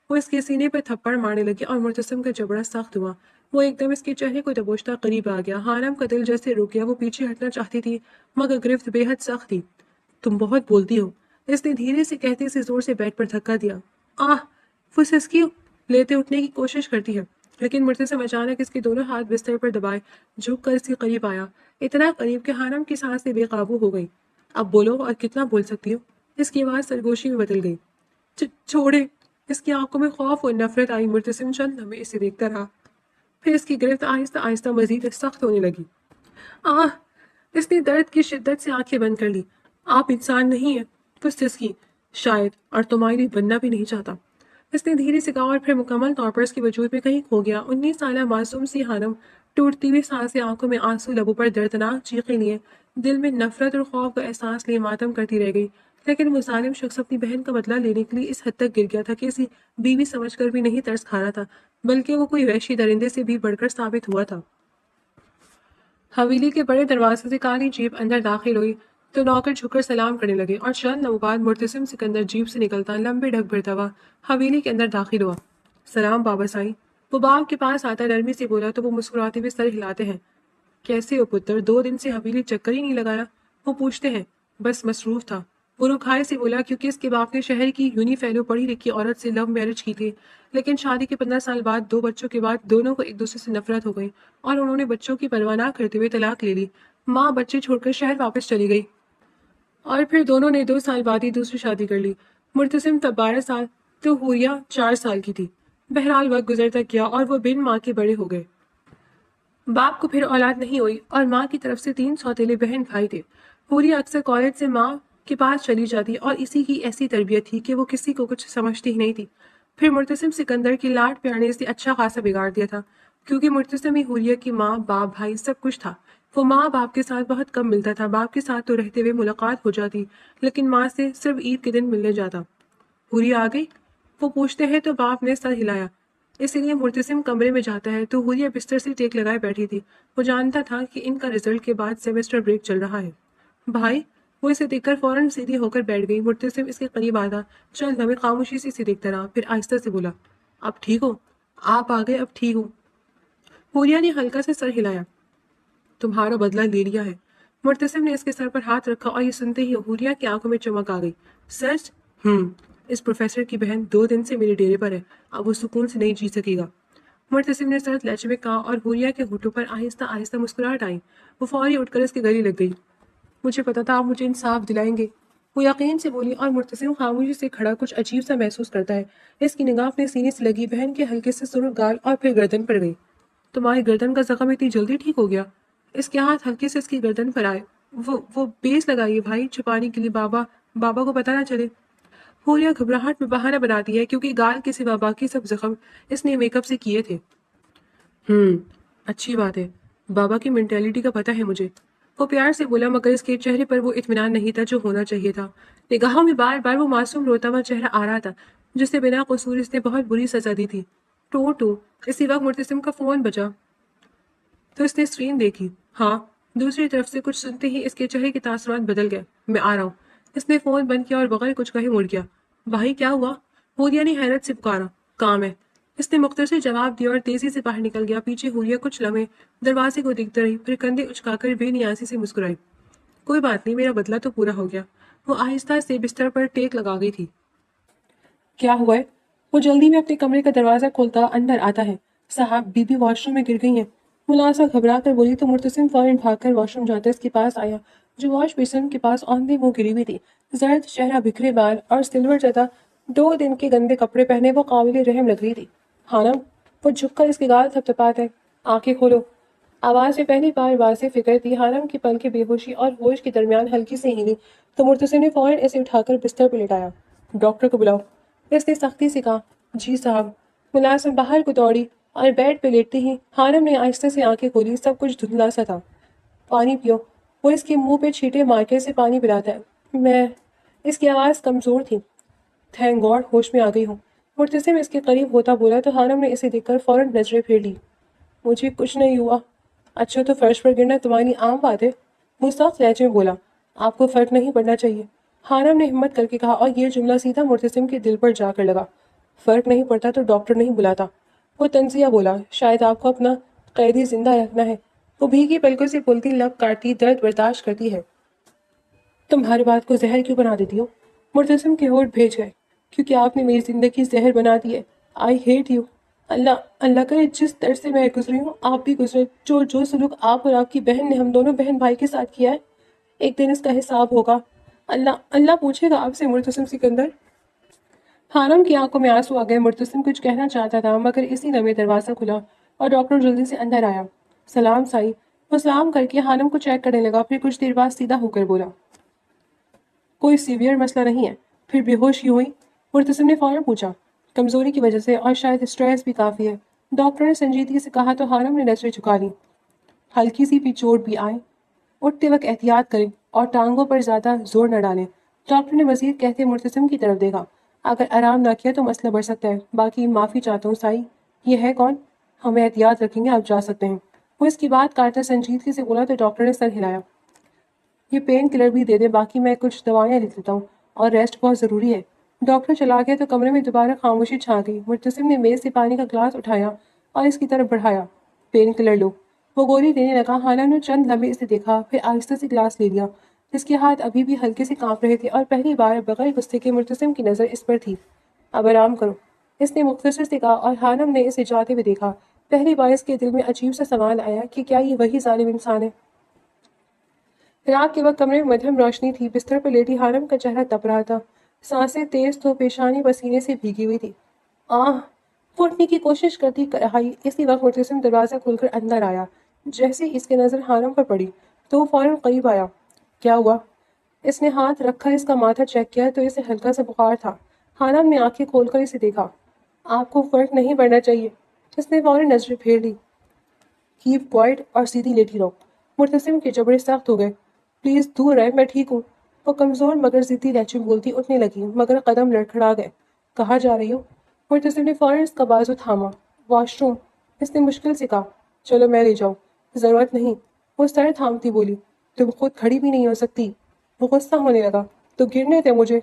وہ اس کے سینے پر تھپڑ مارنے لگی اور مرتسم کا جبڑا سخت ہوا۔ وہ ایک دم اس کے چہرے کو دبوچتا قریب آ گیا۔ حانم کا دل جیسے رک گیا۔ وہ پیچھے ہٹنا چاہتی تھی مگر گرفت بے حد سخت تھی۔ تم بہت بولتی ہو، اس نے دھیرے سے کہتے اسے زور سے بیڈ پر دھکا دیا۔ وہ سسکی لیتے اٹھنے کی کوشش کرتی ہے لیکن مرتسم اچانک اس کے دونوں ہاتھ بستر پر دبائے جھک کر اس کے قریب آیا، اتنا قریب کہ حانم کی سانسیں بے قابو ہو گئی۔ اب بولو، اور کتنا بول سکتی ہو؟ اس کی آواز سرگوشی میں بدل گئی۔ چھوڑے۔ اس کی آنکھوں میں خوف اور نفرت آئی۔ مرتسم چند لمحے اسے دیکھتا رہا، پھر اس کی گرفت آہستہ آہستہ مزید سخت ہونے لگی۔ اس نے درد کی شدت سے آنکھیں بند کر لی۔ آپ انسان نہیں ہیں، وہ سسکی، شاید، اور تمہارے لیے بننا بھی نہیں چاہتا۔ اس نے دھیرے سے کہا اور پھر مکمل طور پر اس کے وجود میں کہیں کھو گیا۔ 19 سالہ معصوم سی حانم، ٹوٹتی ہوئی سانسیں، آنکھوں میں آنسو، لبوں پر دردناک چیخیں لیے، دل میں نفرت اور خوف کا احساس لیے ماتم کرتی رہ گئی۔ لیکن وہ ظالم شخص اپنی بہن کا بدلہ لینے کے لیے اس حد تک گر گیا تھا کہ اسے بیوی سمجھ کر بھی نہیں ترس کھا رہا تھا، بلکہ وہ کوئی وحشی درندے سے بھی بڑھ کر ثابت ہوا تھا۔ حویلی کے بڑے دروازے سے کالی جیپ اندر داخل ہوئی تو نوکر جھک کر سلام کرنے لگے اور چند لمحوں بعد مرتسم سکندر جیپ سے نکلتا لمبے ڈھک بھرتا ہوا حویلی کے اندر داخل ہوا۔ سلام بابا سائیں، وہ باپ کے پاس آتا نرمی سے بولا تو وہ مسکراتے ہوئے سر ہلاتے ہیں۔ کیسے ہو پتر؟ 2 دن سے حویلی چکر ہی نہیں لگایا؟ وہ پوچھتے ہیں۔ بس مصروف تھا، وہ رکھائے سے بولا کیونکہ اس کے باپ نے شہر کی یونی فیلو پڑھی لکھی عورت سے لو میرج کی تھی، لیکن شادی کے 15 سال بعد 2 بچوں کے بعد دونوں کو ایک دوسرے سے نفرت ہو گئی اور انہوں نے بچوں کی پرواہ نہ کرتے ہوئے طلاق لے لی۔ ماں بچے چھوڑ کر شہر واپس چلی گئی اور پھر دونوں نے 2 سال بعد ہی دوسری شادی کر لی۔ مرتسم تب 12 سال تو حوریہ 4 سال کی تھی۔ بہرحال وقت گزرتا گیا اور وہ بن ماں کے بڑے ہو گئے۔ باپ کو پھر اولاد نہیں ہوئی اور ماں کی طرف سے 3 سوتیلے بہن بھائی تھے۔ حوریہ اکثر کالج سے ماں کے پاس چلی جاتی اور اسی کی ایسی تربیت تھی کہ وہ کسی کو کچھ سمجھتی ہی نہیں تھی۔ پھر مرتسم سکندر کی لاڈ پیار نے اسے اچھا خاصا بگاڑ دیا تھا، کیونکہ مرتسم ہی حوریہ کی ماں باپ بھائی سب کچھ تھا۔ وہ ماں باپ کے ساتھ بہت کم ملتا تھا، باپ کے ساتھ تو رہتے ہوئے ملاقات ہو جاتی لیکن ماں سے صرف عید کے دن ملنے جاتا۔ حوریہ آ گئی؟ وہ پوچھتے ہیں تو باپ نے سر ہلایا۔ اسی لیے مرتسم کمرے میں جاتا ہے تو حوریہ بستر سے ٹیک لگائے بیٹھی تھی۔ وہ جانتا تھا کہ ان کا رزلٹ کے بعد سیمسٹر بریک چل رہا ہے۔ بھائی؟ وہ اسے دیکھ کر فوراً سیدھی ہو کر بیٹھ گئی۔ مرتسم اس کے قریب آتا، چند لمحے خاموشی سے اسے دیکھتا رہا، پھر آہستہ سے بولا، اب ٹھیک ہو؟ آپ آ گئے، اب ٹھیک ہو؟ حوریہ نے ہلکا سے سر ہلایا۔ تمہارا بدلہ لے لیا ہے۔ مرتسم نے اس کے سر پر ہاتھ رکھا اور یہ سنتے ہی حوریہ کی آنکھوں میں چمک آ گئی۔ سچ؟ اس پروفیسر کی بہن 2 دن سے میرے ڈیرے پر ہے، اب وہ سکون سے نہیں جی سکے گا۔ مرتسم نے سرد لہجے میں کہا اور حوریہ کے ہونٹوں پر آہستہ آہستہ مسکراہٹ آئی۔ وہ فوری اٹھ کر اس کے گلے لگ گئی۔ مجھے پتا تھا آپ مجھے انصاف دلائیں گے، وہ یقین سے بولی، اور مرتسم خاموشی سے کھڑا کچھ عجیب سا محسوس کرتا ہے۔ اس کی نگاہ اپنے سینے سے لگی بہن کے ہلکے سے سرخ گال اور پھر گردن پر گئی۔ تمہاری گردن کا زخم اتنی جلدی ٹھیک ہو گیا؟ اس کے ہاتھ ہلکے سے اس کی گردن پر آئے۔ وہ بیس لگائیے بھائی، چھپانے کے لیے بابا کو پتا نہ چلے۔ حوریہ گھبراہٹ میں بہانہ بناتی ہے کیونکہ گال کے سوا باقی سب زخم اس نے میک اپ سے کیے تھے۔ اچھی بات ہے، بابا کی مینٹیلٹی کا پتہ ہے مجھے، وہ پیار سے بولا، مگر اس کے چہرے پر وہ اطمینان نہیں تھا جو ہونا چاہیے تھا۔ نگاہوں میں بار بار وہ معصوم روتا ہوا چہرہ آ رہا تھا جسے بنا قصور اس نے بہت بری سزا دی تھی۔ ٹو اسی وقت مرتسم کا فون بجا تو اس نے اسکرین دیکھی۔ ہاں، دوسری طرف سے کچھ سنتے ہی اس کے چہرے کے تاثرات بدل گئے۔ میں آ رہا ہوں۔ اس نے فون بند کیا اور بغیر کچھ کہے مڑ گیا۔ بھائی کیا ہوا؟ حوریہ نے حیرت سے پکارا۔ کام ہے، اس نے مختصر جواب دیا اور تیزی سے باہر نکل گیا۔ پیچھے حوریہ کچھ لمحے دروازے کو دیکھتے رہی، پھر کندھے اچکا کر بے نیازی سے مسکرائی۔ کوئی بات نہیں، میرا بدلہ تو پورا ہو گیا۔ وہ آہستہ سے بستر پر ٹیک لگا گئی تھی۔ کیا ہوا ہے؟ وہ جلدی میں اپنے کمرے کا دروازہ کھولتا اندر آتا ہے۔ صاحب، بی بی واش روم میں گر گئی ہیں، ملاسا گھبرا کر بولی تو مرتسم فوراً بھاگ کر واش روم جاتا اس کے پاس آیا جو واش بیسن کے پاس اوندھے منہ گری ہوئی تھی۔ زرد چہرہ، بکھرے بال اور سلور زدہ 2 دن کے گندے کپڑے پہنے وہ قابل رحم لگ رہی تھی۔ خانم، وہ جھک کر اس کے گال تھپتھپاتا ہے۔ آنکھیں کھولو۔ آواز میں پہلی بار واضح فکر تھی۔ خانم کی پلکیں بے ہوشی اور ہوش کے درمیان ہلکی سے ہلی تو مرتسم نے فوراً اسے اٹھا کر بستر پہ لٹایا۔ ڈاکٹر کو بلاؤ، اس نے سختی سے کہا۔ جی صاحب۔ ملازم باہر کو دوڑی اور بیڈ پہ لیٹتے ہی خانم نے آہستہ سے آنکھیں کھولی۔ سب کچھ دھندلا سا تھا۔ پانی پیو، وہ اس کے منہ پہ چھینٹے مار کے اسے پانی پلاتا ہے۔ میں، اس کی آواز کمزور تھی۔ تھینک گاڈ ہوش میں آ گئی ہوں، مرتسم اس کے قریب ہوتا بولا تو خانم نے اسے دیکھ کر فوراً نظریں پھیر لی۔ مجھے کچھ نہیں ہوا۔ اچھا تو فرش پر گرنا تمہاری عام بات ہے، وہ سخت لہجے میں بولا۔ آپ کو فرق نہیں پڑنا چاہیے، خانم نے ہمت کر کے کہا اور یہ جملہ سیدھا مرتسم کے دل پر جا کر لگا۔ فرق نہیں پڑتا تو ڈاکٹر نہیں بلاتا، وہ طنزیہ بولا۔ شاید آپ کو اپنا قیدی زندہ رکھنا ہے، وہ بھیگی پلکوں سے بولتی لب کاٹتی درد برداشت کرتی ہے۔ تم ہر بات کو زہر کیوں بنا دیتی ہو؟ مرتسم کے ہونٹ بھیج گئے۔ کیونکہ آپ نے میری زندگی زہر بنا دی ہے۔ I hate you. اللہ کرے جس درد سے میں گزری ہوں آپ بھی گزرے۔ جو سلوک آپ اور آپ کی بہن نے ہم دونوں بہن بھائی کے ساتھ کیا ہے، ایک دن اس کا حساب ہوگا۔ اللہ پوچھے گا آپ سے۔ مرتسم سکندر۔ خانم کی آنکھوں میں آنسو آ گئے۔ مرتسم کچھ کہنا چاہتا تھا مگر اسی لمحے دروازہ کھلا اور ڈاکٹر جلدی سے اندر آیا۔ سلام سائی، وہ سلام کر کے خانم کو چیک کرنے لگا، پھر کچھ دیر بعد سیدھا ہو کر بولا، کوئی سیویئر مسئلہ نہیں ہے؟ پھر بے ہوش کیوں ہوئی؟ مرتسم نے فوراً پوچھا۔ کمزوری کی وجہ سے اور شاید اسٹریس بھی کافی ہے، ڈاکٹر نے سنجیدگی سے کہا تو خانم نے نظریں جھکا لی۔ ہلکی سی بھی چوٹ بھی آئے، اٹھتے وقت احتیاط کریں اور ٹانگوں پر زیادہ زور نہ ڈالیں، ڈاکٹر نے مزید کہتے مرتسم کی طرف دیکھا۔ اگر آرام نہ کیا تو مسئلہ بڑھ سکتا ہے، باقی معافی چاہتا ہوں سائی۔ یہ ہے کون؟ ہم احتیاط رکھیں گے، آپ جا سکتے ہیں، وہ اس کی بات کاٹتا سنجیدگی سے بولا تو ڈاکٹر نے سر ہلایا۔ یہ پین کلر بھی دے دے، باقی میں کچھ دوائیاں لکھ دیتا ہوں، اور ریسٹ بہت ضروری ہے۔ ڈاکٹر چلا گیا تو کمرے میں دوبارہ خاموشی چھا گئی۔ مرتسم نے میز سے پانی کا گلاس اٹھایا اور اس کی طرف بڑھایا۔ پین کلر لو، وہ گولی دینے لگا۔ خانم نے چند لمحے اسے دیکھا، پھر آہستہ سے گلاس لے لیا اس کے ہاتھ ابھی بھی ہلکے سے کانپ رہے تھے اور پہلی بار بغیر غصے کے مرتسم کی نظر اس پر تھی۔ اب آرام کرو، اس نے مختصر سے کہا اور حانم نے اسے جاتے ہوئے دیکھا۔ پہلی بار اس کے دل میں عجیب سا سوال آیا کہ کیا یہ وہی ظالم انسان ہے؟ رات کے وقت کمرے میں مدھم روشنی تھی، بستر پر لیٹی حانم کا چہرہ تپ رہا تھا، سانسیں تیز تو پیشانی پسینے سے بھیگی ہوئی تھی۔ آہ پھوٹنے کی کوشش کرتی رہی۔ اسی وقت مرتسم دروازہ کھول کر اندر آیا۔ جیسے اس کی نظر حانم پر پڑی تو وہ فوراً قریب آیا۔ کیا ہوا؟ اس نے ہاتھ رکھا، اس کا ماتھا چیک کیا تو اسے ہلکا سا بخار تھا۔ حانم نے آنکھیں کھول کر اسے دیکھا۔ آپ کو فرق نہیں پڑنا چاہیے۔ اس نے فوراً نظریں پھیر لی۔ کیپ کوائٹ اور سیدھی لیٹی رہو۔ مرتسم کے جبڑے سخت ہو گئے۔ پلیز دور رہے، میں ٹھیک ہوں۔ وہ کمزور مگر ضدی لہجے میں بولتی اٹھنے لگی مگر قدم لڑکھڑا گئے۔ کہاں جا رہی ہو؟ مرتسم نے فوراً اس کا بازو تھاما۔ واش روم، اس نے مشکل سے کہا۔ چلو میں لے جاؤں۔ ضرورت نہیں، وہ سر تھامتی بولی۔ تم خود کھڑی بھی نہیں ہو سکتی۔ وہ غصہ ہونے لگا۔ تو گرنے دے مجھے۔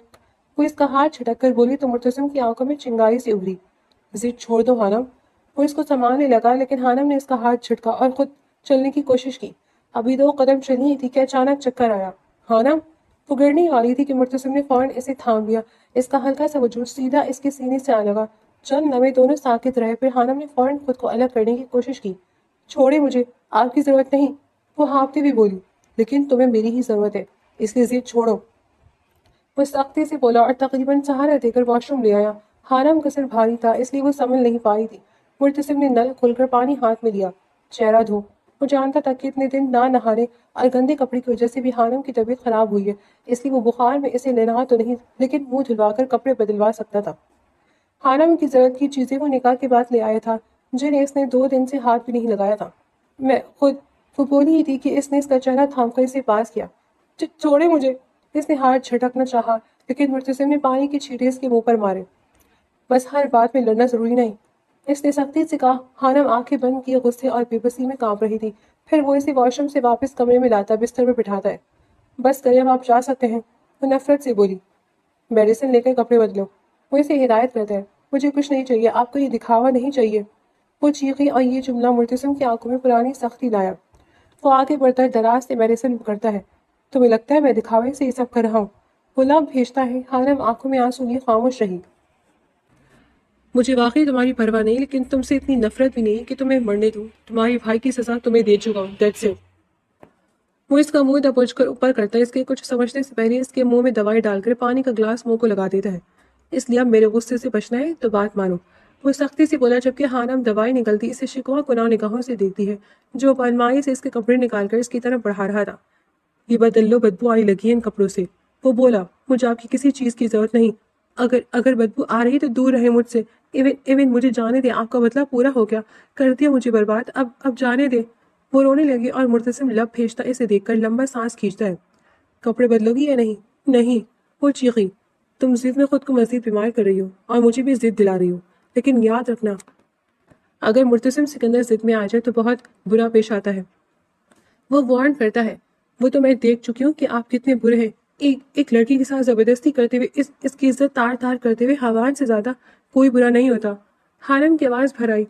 وہ اس کا ہاتھ چھٹک کر بولی تو مرتسم کی آنکھوں میں چنگاری سی ابھری۔ ضد چھوڑ دو حانم۔ وہ اس کو سنبھالنے لگا لیکن حانم نے اس کا ہاتھ جھٹکا اور خود چلنے کی کوشش کی۔ ابھی 2 قدم چلی تھی کہ اچانک چکر آیا۔ حانم! وہ گرنے والی تھی کہ مرتسم نے فوراً اسے تھام لیا۔ اس کا ہلکا سا وجود سیدھا اس کے سینے سے آنے لگا۔ چند لمحے دونوں ساکت رہے، پھر حانم نے فوراً خود کو الگ کرنے کی کوشش کی۔ چھوڑے مجھے، آپ کی ضرورت نہیں، وہ ہانپتے ہوئے بولی۔ لیکن تمہیں میری ہی ضرورت ہے، اس لیے ضد چھوڑو۔ وہ سختی سے بولا اور تقریباً سہارا دے کر واش روم لے آیا۔ حانم کا سر بھاری تھا اس لیے وہ سنبھل نہیں پائی تھی۔ مرتسم نے نل کھول کر پانی ہاتھ میں لیا۔ چہرہ دھو۔ وہ جانتا تھا کہ اتنے دن نہ نہانے اور گندے کپڑے کی وجہ سے بھی حانم کی طبیعت خراب ہوئی ہے، اس لیے وہ بخار میں اسے لینا تو نہیں لیکن منہ دھلوا کر کپڑے بدلوا سکتا تھا۔ حانم کی ضرورت کی چیزیں وہ نکاح کے بعد لے آیا تھا جنہیں اس نے 2 دن سے ہاتھ بھی نہیں لگایا تھا۔ میں خود، وہ بولی ہی تھی کہ اس نے اس کا چہرہ تھام کر اسے پاس کیا۔ چھوڑے مجھے۔ اس نے ہاتھ جھٹکنا چاہا لیکن مرتسم نے پانی کے چھینٹے اس کے منہ پر مارے۔ بس ہر بات میں لڑنا ضروری نہیں، اس نے سختی سے کہا۔ حانم آنکھیں بند کیے غصے اور بے بسی میں کانپ رہی تھی۔ پھر وہ اسے واش روم سے واپس کمرے میں لاتا، بستر پر بٹھاتا ہے۔ بس کریں، اب آپ جا سکتے ہیں، وہ نفرت سے بولی۔ میڈیسن لے کر کپڑے بدلو، وہ اسے ہدایت کرتا ہے۔ مجھے کچھ نہیں چاہیے، آپ کو یہ دکھاوا نہیں چاہیے، وہ چیخی اور یہ جملہ مرتسم کی آنکھوں میں پرانی سختی لایا۔ وہ آگے بڑھ کر دراز سے میڈیسن کرتا ہے۔ تمہیں لگتا ہے میں دکھاوے سے یہ سب کر رہا ہوں؟ وہ لب بھیجتا ہے۔ حانم آنکھوں میں آنسو لیے خاموش رہی۔ مجھے واقعی تمہاری پرواہ نہیں لیکن تم سے اتنی نفرت بھی نہیں کہ تمہیں مرنے دوں۔ تمہارے بھائی کی سزا تمہیں دے چکا ہوں، دیٹس اٹ۔ وہ اس کا منہ دبوچ کر اوپر کرتا ہے، اس کے کچھ سمجھنے سے پہلے اس کے منہ میں دوائی ڈال کر پانی کا گلاس منہ کو لگا دیتا ہے۔ اس لیے اب میرے غصے سے بچنا ہے تو بات مانو، وہ سختی سے بولا جبکہ حانم دوائی نکلتی اسے شکوہ کناہ نگاہوں سے دیکھتی ہے جو الماری سے اس کے کپڑے نکال کر اس کی طرف بڑھا رہا تھا۔ یہ بدلو، بدبو آنے لگی ہے ان کپڑوں سے، وہ بولا۔ مجھے آپ کی کسی چیز کی ضرورت نہیں، اگر بدبو آ رہی تو دور رہے مجھ سے۔ ایون مجھے جانے دے، آپ کا بدلہ پورا ہو گیا، کر دیا مجھے برباد، اب جانے دے۔ وہ رونے لگی اور مرتسم لب بھیجتا اسے دیکھ کر لمبا سانس کھینچتا ہے۔ کپڑے بدلو گی یا نہیں؟ نہیں، وہ چیخی۔ تم ضد میں خود کو مزید بیمار کر رہی ہو اور مجھے بھی ضد دلا رہی ہو، لیکن یاد رکھنا اگر مرتسم سکندر ضد میں آ جائے تو بہت برا پیش آتا ہے۔ وہ وارن کرتا ہے۔ وہ تو میں دیکھ چکی ہوں کہ آپ کتنے برے ہیں، ایک لڑکی کے ساتھ زبردستی کرتے ہوئے اس کی عزت تار تار کرتے ہوئے حیوان سے زیادہ کوئی برا نہیں ہوتا۔ حانم کی آواز بھر آئی۔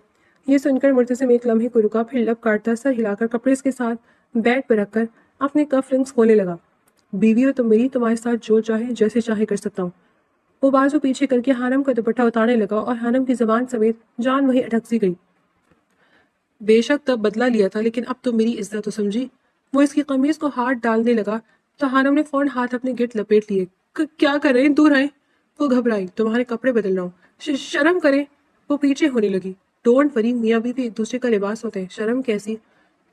یہ سن کر مرتسم ایک لمحے کو رکا، پھر لب کاٹتا سر ہلا کر کپڑے اس کے ساتھ بیڈ پر رکھ کر اپنے کف لنگس کھولنے لگا۔ بیوی ہو تم میری، تمہارے ساتھ جو چاہے جیسے چاہے کر سکتا ہوں۔ وہ بازو پیچھے کر کے حانم کا دوپٹہ اتارنے لگا اور حانم کی زبان سمیت جان وہی اٹک سی گئی۔ بے شک تب بدلہ لیا تھا لیکن اب تو میری عزت تو سمجھی۔ وہ اس کی قمیض کو ہاتھ ڈالنے لگا تو حانم نے فوراً ہاتھ اپنے گرد لپیٹ لیے۔ کیا کر رہے ہیں؟ دور آئیں۔ وہ گھبرائی۔ تمہارے کپڑے بدل رہا ہوں، شرم کریں۔ وہ پیچھے ہونے لگی۔ ڈونٹ وری، میاں بیوی ایک دوسرے کا لباس ہوتے ہیں، شرم کیسی؟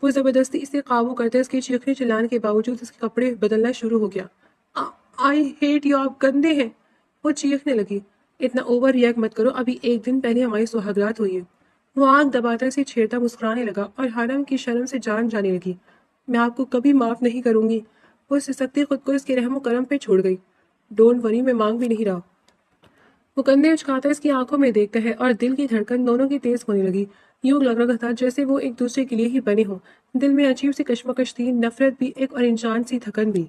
وہ زبردستی اسے قابو کرتے اس کے چیخنے چلانے کے باوجود اس کے کپڑے بدلنا شروع ہو گیا۔ آئی ہیٹ یو، آپ گندے ہیں، وہ چیخنے لگی۔ اتنا اوور ریئیکٹ مت کرو، ابھی 1 دن پہلے ہماری سہاگرات ہوئی ہے۔ وہ آنکھ دباتا اسے چھیڑتا مسکرانے لگا اور حانم کی شرم سے جان جانے لگی۔ میں آپ کو کبھی معاف نہیں کروں گی۔ وہ سسکتی خود کو اس کے رحم و کرم پہ چھوڑ گئی۔ ڈونٹ وری، میں مانگ بھی نہیں رہا۔ وہ کندھے اچکاتا اس کی آنکھوں میں دیکھتا ہے اور دل کی دھڑکن دونوں کی تیز ہونے لگی۔ یوں لگ رہا تھا جیسے وہ ایک دوسرے کے لیے ہی بنے ہوں۔ دل میں عجیب سی کشمکش تھی، نفرت بھی ایک اور انجان سی تھکن بھی۔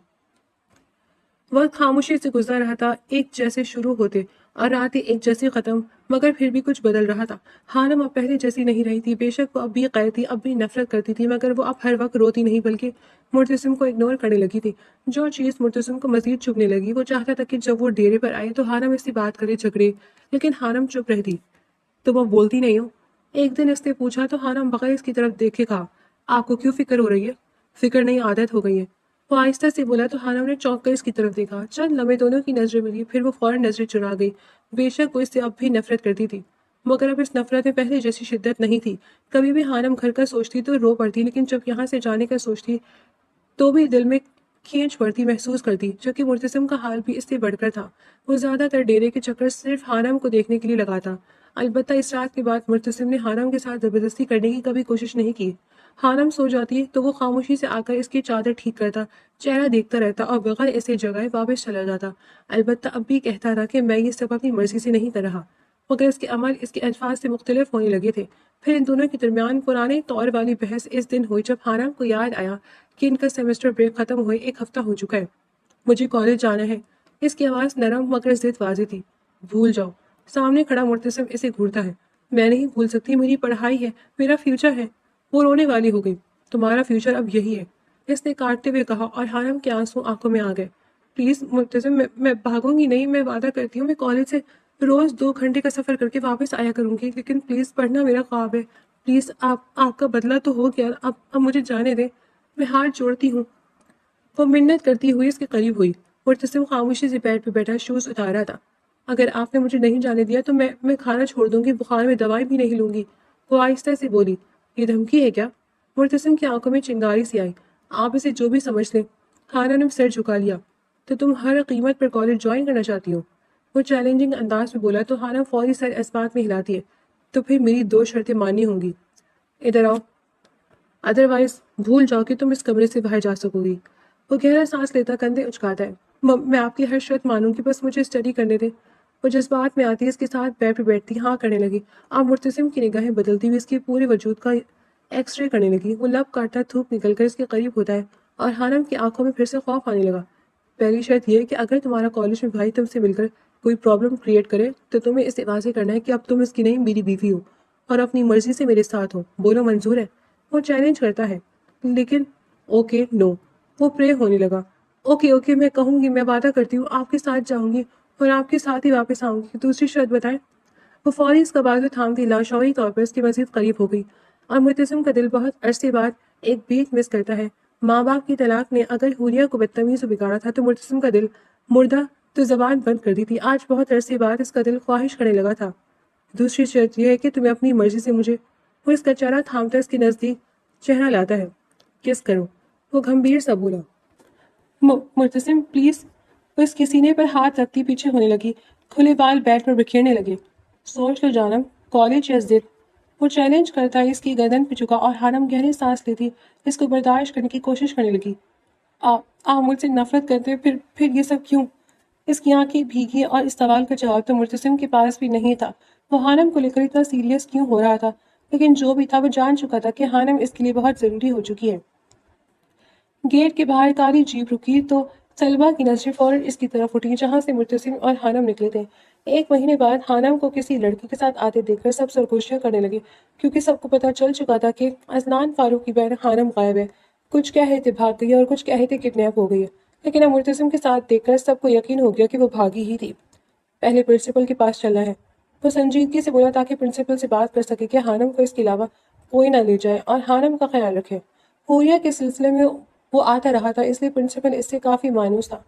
وقت خاموشی سے گزر رہا تھا، ایک جیسے شروع ہوتے اور راتیں ایک جیسی ختم، مگر پھر بھی کچھ بدل رہا تھا۔ حالم اب پہلے جیسی نہیں رہی تھی، بے شک وہ اب بھی قید تھی، اب بھی نفرت کرتی تھی، مگر وہ اب ہر وقت روتی نہیں بلکہ مرتسم کو اگنور کرنے لگی تھی۔ جو چیز مرتسم کو مزید چبھنے لگی، وہ چاہتا تھا کہ جب وہ ڈیرے پر آئے تو حالم اس سے بات کرے، جھگڑے، لیکن حالم چپ رہتی۔ تم اب بولتی نہیں ہو؟ ایک دن اس نے پوچھا تو حالم بغیر اس کی طرف دیکھے کہا، آپ کو کیوں فکر ہو رہی ہے؟ فکر نہیں، عادت ہو گئی ہے۔ وہ آہستہ سے بولا تو حالم نے چونک کر اس کی طرف دیکھا۔ چند لمحے دونوں کی نظریں ملی، پھر وہ فوراً نظریں چرا گئی۔ بے شک وہ اس سے اب بھی نفرت کرتی تھی، مگر اب اس نفرت میں پہلے جیسی شدت نہیں تھی۔ کبھی بھی حالم گھر کا سوچتی تو رو پڑتی، لیکن جب یہاں سے جانے کا سوچتی تو بھی دل میں کھینچ پڑتی محسوس کرتی، جو کہ مرتسم کا حال بھی اس سے بڑھ کر تھا۔ وہ زیادہ تر ڈیرے کے چکر صرف حالم کو دیکھنے کے لیے لگا تھا۔ البتہ اس رات کے بعد مرتسم نے حالم کے ساتھ زبردستی کرنے کی کبھی کوشش نہیں کی۔ حالم سو جاتی تو وہ خاموشی سے آ کر اس کی چادر ٹھیک کرتا، چہرہ دیکھتا رہتا اور بغیر اسے جگائے واپس چلا جاتا۔ البتہ اب بھی کہتا تھا کہ میں یہ سب اپنی مرضی سے نہیں کر رہا، مگر اس کے عمل اس کے الفاظ سے مختلف ہونے لگے تھے۔ پھر ان دونوں کے درمیان پرانے طور والی بحث اس دن ہوئی جب حالم کو یاد آیا کہ ان کا سیمسٹر بریک ختم ہوئے 1 ہفتہ ہو چکا ہے۔ مجھے کالج جانا ہے۔ اس کی آواز نرم مگر ضد واضح تھی۔ بھول جاؤ۔ سامنے کھڑا مرتسم اسے گھورتا ہے۔ میں نہیں بھول سکتی، میری پڑھائی ہے، میرا فیوچر ہے۔ وہ رونے والی ہو گئی۔ تمہارا فیوچر اب یہی ہے، اس نے کاٹتے ہوئے کہا، اور حالم کے آنسو آنکھوں میں آ گئے۔ پلیز مرتسم، میں بھاگوں گی نہیں، میں وعدہ کرتی ہوں، میں کالج سے روز 2 گھنٹے کا سفر کر کے واپس آیا کروں گی، لیکن پلیز پڑھنا میرا خواب ہے۔ پلیز آپ کا بدلہ تو ہو گیا، اب مجھے جانے دیں، میں ہاتھ جوڑتی ہوں۔ وہ منت کرتی ہوئی اس کے قریب ہوئی۔ مرتسم خاموشی سے بیڈ پہ بیٹھا شوز اتار رہا تھا۔ اگر آپ نے مجھے نہیں جانے دیا تو میں کھانا چھوڑ دوں گی، بخار میں دوائی بھی نہیں لوں گی، وہ آہستہ سے بولی۔ یہ دھمکی ہے کیا؟ مرتسم کی آنکھوں میں چنگاری سی آئی۔ آپ اسے جو بھی سمجھ لیں۔ خانہ نے سر جھکا لیا۔ تو تم ہر قیمت پر کالج جوائن کرنا چاہتی ہو؟ وہ چیلنجنگ انداز میں بولا تو خانہ فوری سر اس بات میں ہلاتی ہے۔ تو پھر میری 2 شرطیں ماننی ہوں گی۔ ادھر آؤ، ادروائز بھول جاؤ کہ تم اس کمرے سے باہر جا سکو گی۔ وہ گہرا سانس لیتا کندھے اچکاتا ہے۔ میں آپ کی ہر شرط مانوں گی، بس مجھے اسٹڈی کرنے دیں۔ وہ جذبات میں آتی اس کے ساتھ بیڈ پہ بیٹھتی ہاں کرنے لگی۔ اب مرتسم کی نگاہیں بدلتی ہوئی اس کے پورے وجود کا ایکس رے کرنے لگی۔ وہ لب کاٹتا تھوک نکل کر اس کے قریب ہوتا ہے اور حالم کی آنکھوں میں پھر سے خوف آنے لگا۔ پہلی شرط یہ ہے کہ اگر تمہارا کالج میں بھائی تم سے مل کر کوئی پرابلم کریٹ کرے تو تمہیں اسے واضح کرنا ہے کہ اب تم اس کی نہیں میری بیوی ہو اور اپنی مرضی سے میرے ساتھ ہو۔ بولو منظور ہے؟ وہ چیلنج کرتا ہے، لیکن اوکے نو۔ وہ پرے ہونے لگا۔ اوکے میں کہوں گی، میں وعدہ کرتی ہوں آپ کے ساتھ جاؤں گی اور آپ کے ساتھ ہی واپس آؤں گی۔ دوسری شرط بتائیں۔ وہ فوری اس کا بازو تھامتی لاشعوری طور پر اس کے مزید قریب ہو گئی اور مرتسم کا دل بہت عرصے بعد ایک بیٹ مس کرتا ہے۔ ماں باپ کی طلاق نے اگر حوریہ کو بدتمیز و بگاڑا تھا تو مرتسم کا دل مردہ تو زبان بند کر دی تھی۔ آج بہت عرصے بعد اس کا دل خواہش کرنے لگا تھا۔ دوسری شرط یہ ہے کہ تمہیں اپنی مرضی سے مجھے، وہ اس کا چہرہ تھامتا اس کے نزدیک چہرہ لاتا ہے، کس کرو۔ وہ گھمبیر سا بولا۔ مرتسم پلیز۔ وہ اس کے سینے پر ہاتھ رکھتی پیچھے ہونے لگی، کھلے بال بیڈ پر بکھیرنے لگے۔ سوچ لو جانم، کالج یا ضد۔ وہ چیلنج کرتا ہے، اس کی گردن پہ جھکا اور حالم گہری سانس لیتی اس کو برداشت کرنے کی کوشش کرنے لگی۔ آپ مجھ سے نفرت کرتے، پھر یہ سب کیوں؟ اس کی آنکھیں بھیگی اور اس سوال کا جواب تو مرتسم کے پاس بھی نہیں تھا۔ وہ حالم کو لے کر اتنا سیریس کیوں ہو رہا تھا؟ لیکن جو بھی تھا وہ جان چکا تھا کہ حالم اس کے لیے بہت ضروری ہو چکی ہے۔ گیٹ کے باہر کالی جیپ رکی تو طلبہ کی نظریں فوراً اس کی طرف اٹھی جہاں سے مرتسم اور حالم نکلے تھے۔ 1 مہینے بعد حالم کو کسی لڑکی کے ساتھ آتے دیکھ کر سب سرگوشیاں کرنے لگے، کیونکہ سب کو پتہ چل چکا تھا کہ اذلان فاروق کی بہن حالم غائب ہے۔ کچھ کہے تھے بھاگ گئی ہے اور کچھ کہے تھے کڈنیپ ہو گئی ہے، لیکن اب مرتسم کے ساتھ دیکھ کر سب کو یقین ہو گیا کہ وہ بھاگی ہی تھی۔ پہلے پرنسپل کے پاس چلنا ہے، وہ سنجیدگی سے بولا تاکہ پرنسپل سے بات کر سکے کہ حالم کو اس کے علاوہ کوئی نہ لے جائے اور حالم کا خیال رکھے۔ حوریہ کے سلسلے میں وہ آتا رہا تھا، اس لیے پرنسپل اس سے کافی مانوس تھا۔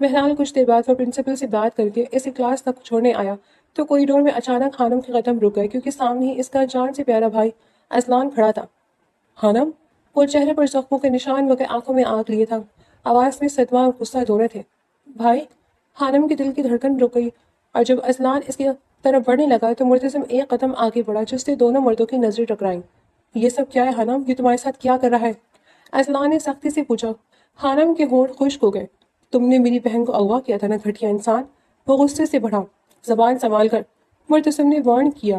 بہرحال کچھ دیر بعد وہ پرنسپل سے بات کر کے اسے کلاس تک چھوڑنے آیا تو کوریڈور میں اچانک حالم کے قدم رک گئے، کیونکہ سامنے ہی اس کا جان سے پیارا بھائی اذلان کھڑا تھا۔ حالم؟ وہ چہرے پر زخموں کے نشان مگر آنکھوں میں آگ لیے تھا، آواز میں صدمہ اور غصہ دونوں تھے۔ بھائی؟ حالم کے دل کی دھڑکن رک گئی اور جب اذلان اس کی طرف بڑھنے لگا تو مرتسم 1 قدم آگے بڑھا، جس سے دونوں مردوں کی نظریں ٹکرائیں۔ یہ سب کیا ہے حالم؟ یہ تمہارے ساتھ کیا کر رہا ہے؟ اذلان نے سختی سے پوچھا۔ حالم کے ہونٹ خشک ہو گئے۔ تم نے میری بہن کو اغوا کیا تھا نا گھٹیا انسان؟ وہ غصے سے بڑھا۔ زبان سنبھال کر، مرتسم نے وارن کیا۔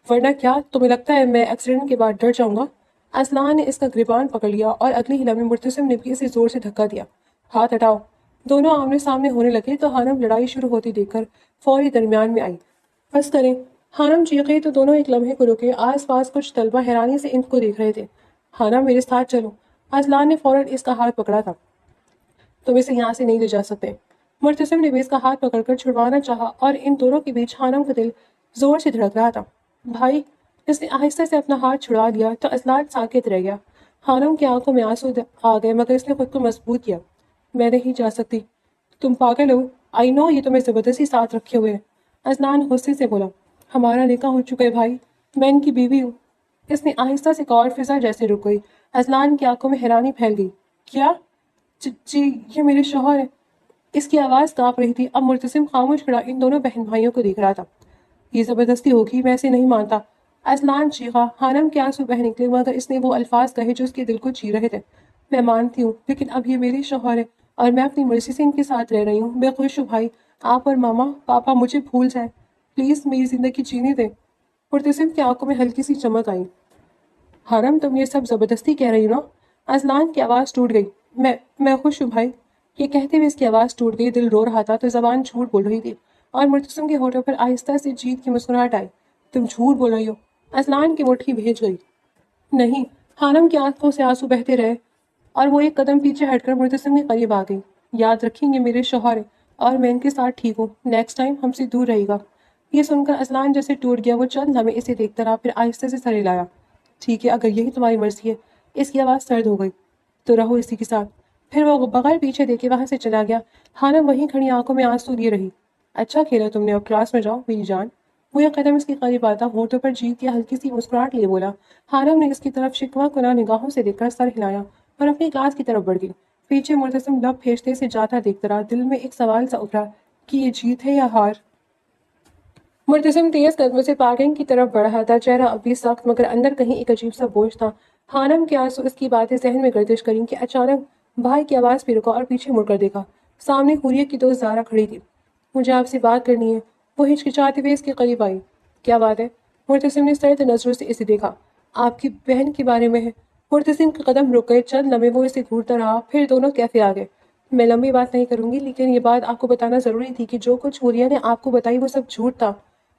ورنہ کیا تمہیں لگتا ہے میں ایکسیڈنٹ کے بعد ڈر جاؤں گا؟ اذلان نے اس کا گریبان پکڑ لیا اور اگلی ہی لمحے مرتسم نے بھی اسے زور سے دھکا دیا۔ ہاتھ ہٹاؤ۔ دونوں آمنے سامنے ہونے لگے تو خانم لڑائی شروع ہوتی دیکھ کر فوری درمیان میں آئی۔ بس کریں، خانم چیخی تو دونوں ایک لمحے کو رکے۔ آس پاس کچھ طلبہ حیرانی سے ان کو دیکھ رہے تھے۔ خانم میرے ساتھ چلو۔ اذلان نے فوراً اس کا ہاتھ پکڑا تھا۔ تم اسے یہاں سے نہیں لے جا سکتے۔ مرتسم نے بھی اس کا ہاتھ پکڑ کر چھڑوانا چاہا اور ان دونوں کے بیچ خانم کا دل زور سے دھڑک رہا تھا۔ بھائی، اس نے آہستہ سے اپنا ہاتھ چھڑوا لیا تو اذلان ساکت رہ گیا۔ خانم کی آنکھوں میں آنسو آ گئے مگر اس نے خود کو مضبوط کیا۔ میں نہیں جا سکتی۔ تم پاگل ہو؟ آئی نو یہ تمہیں زبردستی ساتھ رکھے ہوئے ہیں۔ اذلان غصے سے بولا۔ ہمارا نکاح ہو چکا ہے بھائی، میں ان کی بیوی ہوں۔ اس نے آہستہ سے کہا اور فضا جیسے رک گئی۔ اذلان کی آنکھوں میں حیرانی پھیل گئی۔ کیا؟ جی یہ میرے شوہر ہے۔ اس کی آواز کانپ رہی تھی۔ اب مرتسم خاموش کھڑا ان دونوں بہن بھائیوں کو دیکھ رہا تھا۔ یہ زبردستی ہوگی، میں اسے نہیں مانتا۔ اذلان چیخا۔ خانم کے آنسو بہہ نکلے مگر اس نے وہ الفاظ کہے جو اس کے دل کو چیر رہے تھے۔ میں مانتی ہوں لیکن اب یہ میرے شوہر ہے اور میں اپنی مرضی سے ان کے ساتھ رہ رہی ہوں۔ میں خوش ہوں بھائی، آپ اور ماما پاپا مجھے بھول جائیں، پلیز میری زندگی جینے دیں۔ مرتسم کی آنکھوں میں ہلکی سی چمک آئی۔ حرم تم یہ سب زبردستی کہہ رہی ہو نا؟ اذلان کی آواز ٹوٹ گئی۔ میں خوش ہوں بھائی۔ یہ کہتے ہوئے اس کی آواز ٹوٹ گئی، دل رو رہا تھا تو زبان جھوٹ بول رہی تھی اور مرتسم کے ہونٹوں پر آہستہ سے جیت کی مسکراہٹ آئی۔ تم جھوٹ بول رہی ہو؟ اذلان کی مٹھی بھیج گئی۔ نہیں۔ خانم کی آنکھوں سے آنسو بہتے رہے اور وہ ایک قدم پیچھے ہٹ کر مرتسم کے قریب آ گئی۔ یاد رکھیں گے میرے شوہر ہے اور میں ان کے ساتھ ٹھیک ہوں، نیکسٹ ٹائم ہم سے دور رہے گا۔ یہ سن کر اذلان جیسے ٹوٹ گیا۔ وہ چند لمحے اسے دیکھتا رہا پھر آہستہ سے سر ہلایا۔ ٹھیک ہے، اگر یہی تمہاری مرضی ہے۔ اس کی آواز سرد ہو گئی۔ تو رہو اسی کے ساتھ۔ پھر وہ بغیر پیچھے دیکھے وہاں سے چلا گیا۔ خانم وہیں کھڑی آنکھوں میں آنسو لیے رہی۔ اچھا کھیلا تم نے، اب کلاس میں جاؤ میری جان۔ وہ ایک قدم اس کے قریب آتا ہونٹوں پر جیت کی ہلکی سی مسکراہٹ لیے بولا۔ خانم نے اس کی طرف شکوہ کناں نگاہوں سے دیکھ کر سر ہلایا اور اپنی کلاس کی طرف بڑھ گئی۔ پیچھے مرتسم لب پھیجتے سے جاتا دیکھتا رہا۔ دل میں ایک سوال سا اٹھا کہ یہ جیت ہے یا ہار۔ مرتسم تیز قدموں سے پارکنگ کی طرف بڑھ رہا تھا، چہرہ اب بھی سخت مگر اندر کہیں ایک عجیب سا بوجھ تھا۔ خانم کے آنسو اس کی باتیں ذہن میں گردش کریں کہ اچانک بھائی کی آواز پہ رکا اور پیچھے مڑ کر دیکھا۔ سامنے حوریہ کی دوست زارا کھڑی تھی۔ مجھے آپ سے بات کرنی ہے۔ وہ ہچکچاتے ہوئے اس کے قریب آئی۔ کیا بات ہے؟ مرتسم نے سرد نظروں سے اسے دیکھا۔ آپ کی بہن کے بارے میں ہے۔ مرتسم کے قدم رک گئے، چند لمحے وہ اسے گھورتا رہا پھر دونوں کیفے آ گئے۔ میں لمبی بات نہیں کروں گی لیکن یہ بات آپ کو بتانا ضروری تھی کہ جو کچھ حوریہ نے آپ کو بتائی وہ سب جھوٹ تھا۔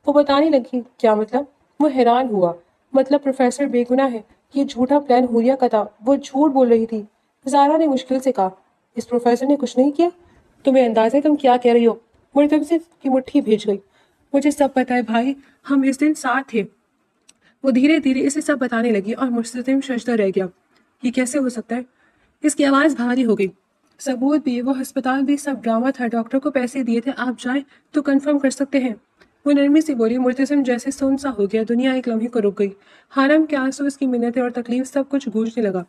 وہ بتانے لگی۔ کیا مطلب؟ وہ حیران ہوا۔ مطلب پروفیسر بے گناہ ہے، یہ جھوٹا پلان حوریہ کا تھا، وہ جھوٹ بول رہی تھی۔ زارا نے مشکل سے کہا۔ اس پروفیسر نے کچھ نہیں کیا؟ تمہیں اندازہ ہے تم کیا کہہ رہی ہو؟ مرتسم کی مٹھی بھیج گئی۔ مجھے سب پتہ ہے بھائی، ہم اس دن ساتھ تھے۔ وہ دھیرے دھیرے اسے سب بتانے لگی اور مرتسم ششدر رہ گیا۔ یہ کیسے ہو سکتا ہے؟ اس کی آواز بھاری ہو گئی۔ ثبوت بھی، وہ ہسپتال بھی، سب ڈرامہ تھا۔ ڈاکٹر کو پیسے دیے تھے، آپ جائیں تو کنفرم کر سکتے ہیں۔ وہ نرمی سے بولی۔ مرتسم جیسے سن سا ہو گیا، دنیا ایک لمحے کو رک گئی۔ خانم کے آنسو، اس کی منتیں اور تکلیف سب کچھ گونجنے لگا۔